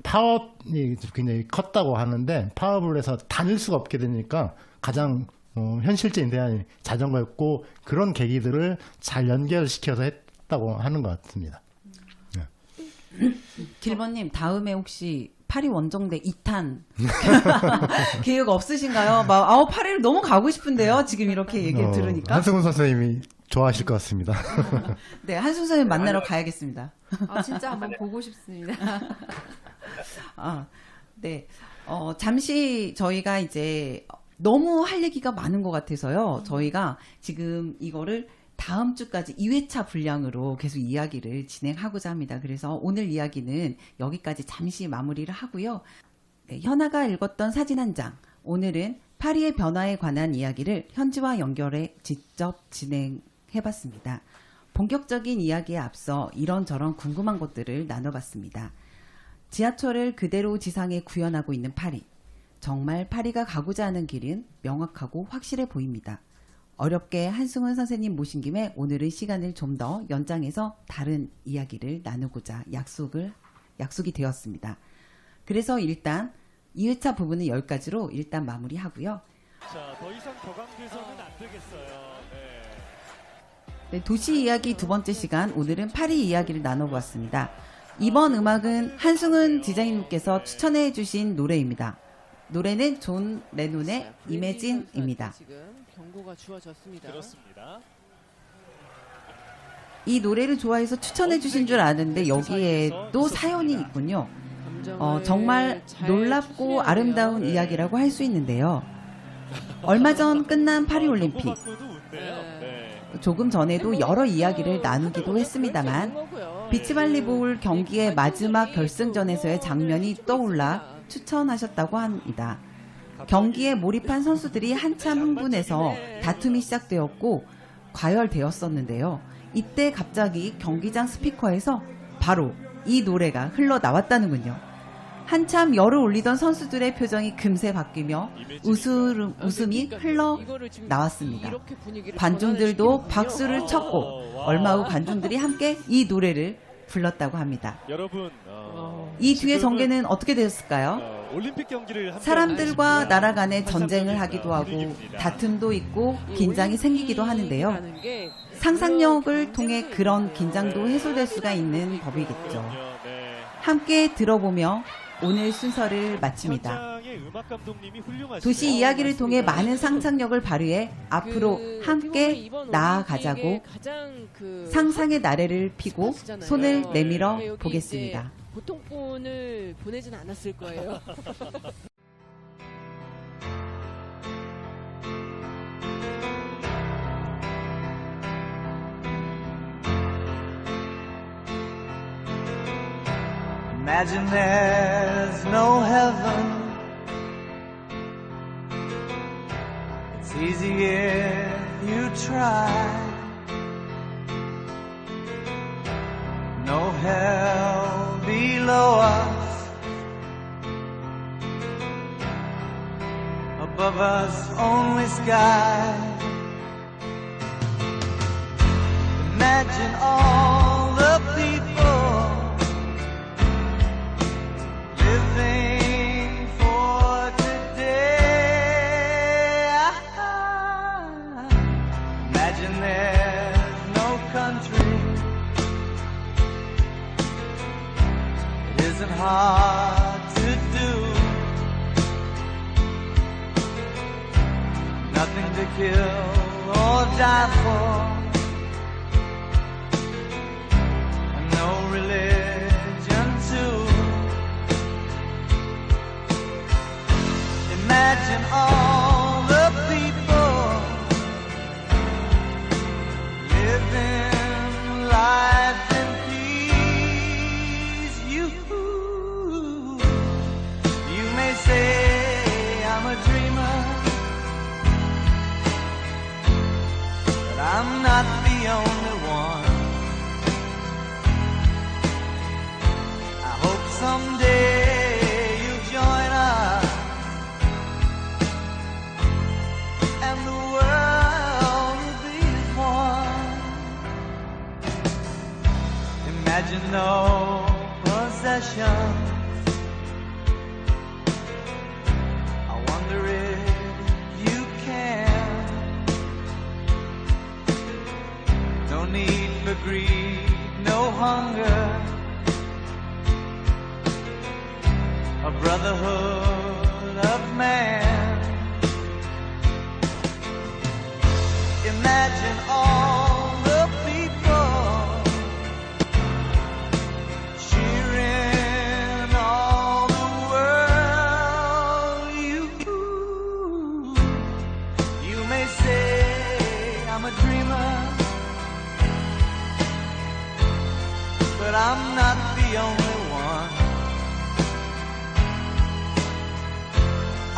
파업이 굉장히 컸다고 하는데 파업을 해서 다닐 수가 없게 되니까 가장 현실적인 대안이 자전거였고 그런 계기들을 잘 연결시켜서 했다고 하는 것 같습니다. 길버님 다음에 혹시 파리 원정대 2탄 계획 없으신가요? 파리를 너무 가고 싶은데요. 지금 이렇게 얘기를 들으니까. 한승훈 선생님이 좋아하실 것 같습니다. 네, 한승훈 선생님 만나러 가야겠습니다. 진짜 한번 보고 싶습니다. 네. 잠시 저희가 이제 너무 할 얘기가 많은 것 같아서요. 저희가 지금 이거를 다음 주까지 2회차 분량으로 계속 이야기를 진행하고자 합니다. 그래서 오늘 이야기는 여기까지 잠시 마무리를 하고요. 네, 현아가 읽었던 사진 한 장. 오늘은 파리의 변화에 관한 이야기를 현지와 연결해 직접 진행해봤습니다. 본격적인 이야기에 앞서 이런저런 궁금한 것들을 나눠봤습니다. 지하철을 그대로 지상에 구현하고 있는 파리. 정말 파리가 가고자 하는 길은 명확하고 확실해 보입니다. 어렵게 한승훈 선생님 모신 김에 오늘은 시간을 좀 더 연장해서 다른 이야기를 나누고자 약속이 되었습니다. 그래서 일단 2회차 부분은 여기까지로 일단 마무리하고요. 자, 더 이상 더 강조해서는 안 되겠어요. 네, 도시 이야기 두 번째 시간, 오늘은 파리 이야기를 나눠보았습니다. 이번 음악은 한승훈 디자이너님께서 추천해 주신 노래입니다. 노래는 존 레논의 이매진입니다. 지금 경고가 주어졌습니다. 그렇습니다. 이 노래를 좋아해서 추천해 주신 줄 아는데 여기에도 사연이 있군요. 정말 놀랍고 아름다운 이야기라고 할 수 있는데요. 얼마 전 끝난 파리올림픽. 조금 전에도 여러 이야기를 나누기도 했습니다만 비치발리볼 경기의 마지막 결승전에서의 장면이 떠올라 추천하셨다고 합니다. 경기에 몰입한 선수들이 한참 흥분해서 다툼이 시작되었고 과열되었었는데요. 이때 갑자기 경기장 스피커에서 바로 이 노래가 흘러나왔다는군요. 한참 열을 올리던 선수들의 표정이 금세 바뀌며 웃음이 흘러나왔습니다. 관중들도 박수를 쳤고 얼마 후 관중들이 함께 이 노래를 불렀다고 합니다. 여러분, 이 뒤의 전개는 어떻게 되었을까요? 올림픽 경기를 사람들과 나라 간에 전쟁을 하기도 하고 다툼도 있고 긴장이 생기기도 하는데요. 상상력을 통해 그런 긴장도 해소될 수가 있는 법이겠죠. 함께 들어보며 오늘 순서를 마칩니다. 도시 이야기를 통해 많은 상상력을 발휘해 앞으로 함께 나아가자고 상상의 나래를 피고 손을 내밀어 보겠습니다. 보통 분을 보내진 않았을 거예요. Imagine there's no heaven. It's easy if you try. No hell below us. Above us only sky. Imagine all the people living for today. Imagine there's no country. It isn't hard to do. Nothing to kill or die for. No religion. Imagine all the people living life in peace. You may say I'm a dreamer, but I'm not the only one. I hope someday you'll join us and the world will be as one. Imagine no possessions. I wonder if you can. No need for greed, no hunger. A brotherhood of man. Imagine all the people cheering all the world. You may say I'm a dreamer, but I'm not the only one.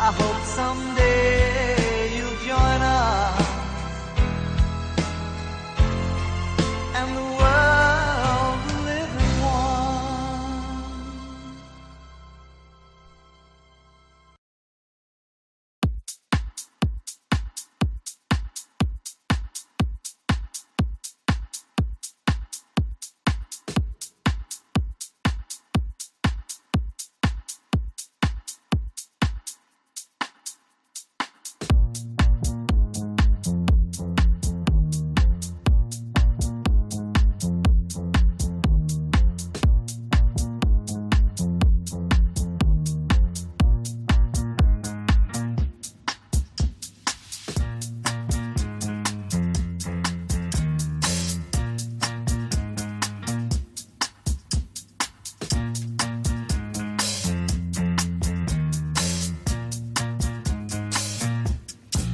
I hope someday you'll join us and the world will live as one.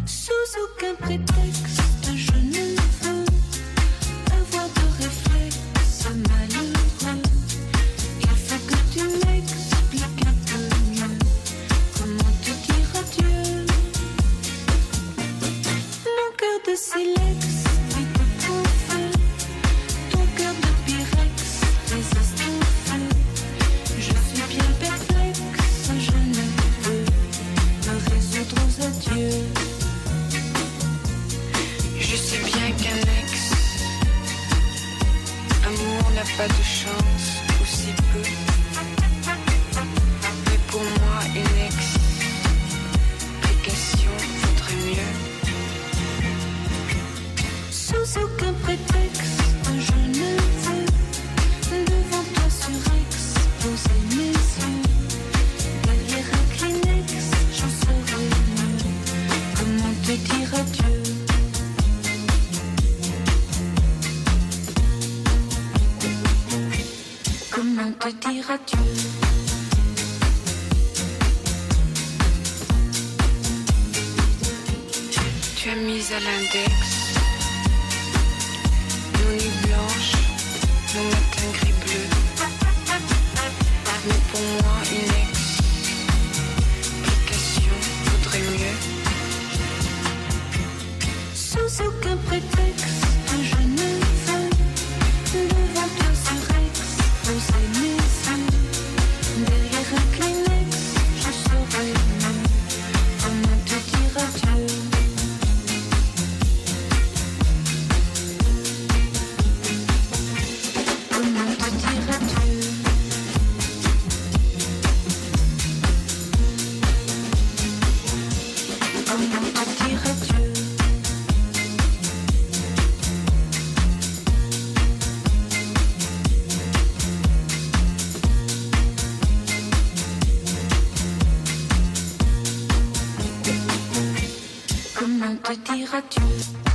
Sous aucun prétexte, je ne veux avoir de réflexe malheureux. Il faut que tu m'expliques un peu mieux comment te dire adieu. Mon cœur de silex est tout en feu. Ton cœur de pyrex résiste au feu. Je suis bien perplexe, je ne peux me résoudre aux adieux. Je sais bien qu'un ex, amour n'a pas de chance, ou si peu. Mais pour moi, une explication vaudrait mieux. Sous aucun prétexte, je ne veux devant toi surexposer mes yeux. Derrière un Kleenex, j'en saurais mieux comment te dire adieu. Comment te dire adieu? Tu as mis à l'index nos nuits blanches, nos matins gris-bleus. Mais pour moi, une explication vaudrait mieux. Sous aucun prétexte, je ne veux devant toi surexposer mes yeux. Derrière un Kleenex, je saurais mieux comment te dire adieu. Comment te dire adieu? Comment te dire adieu? Comment te dire adieu?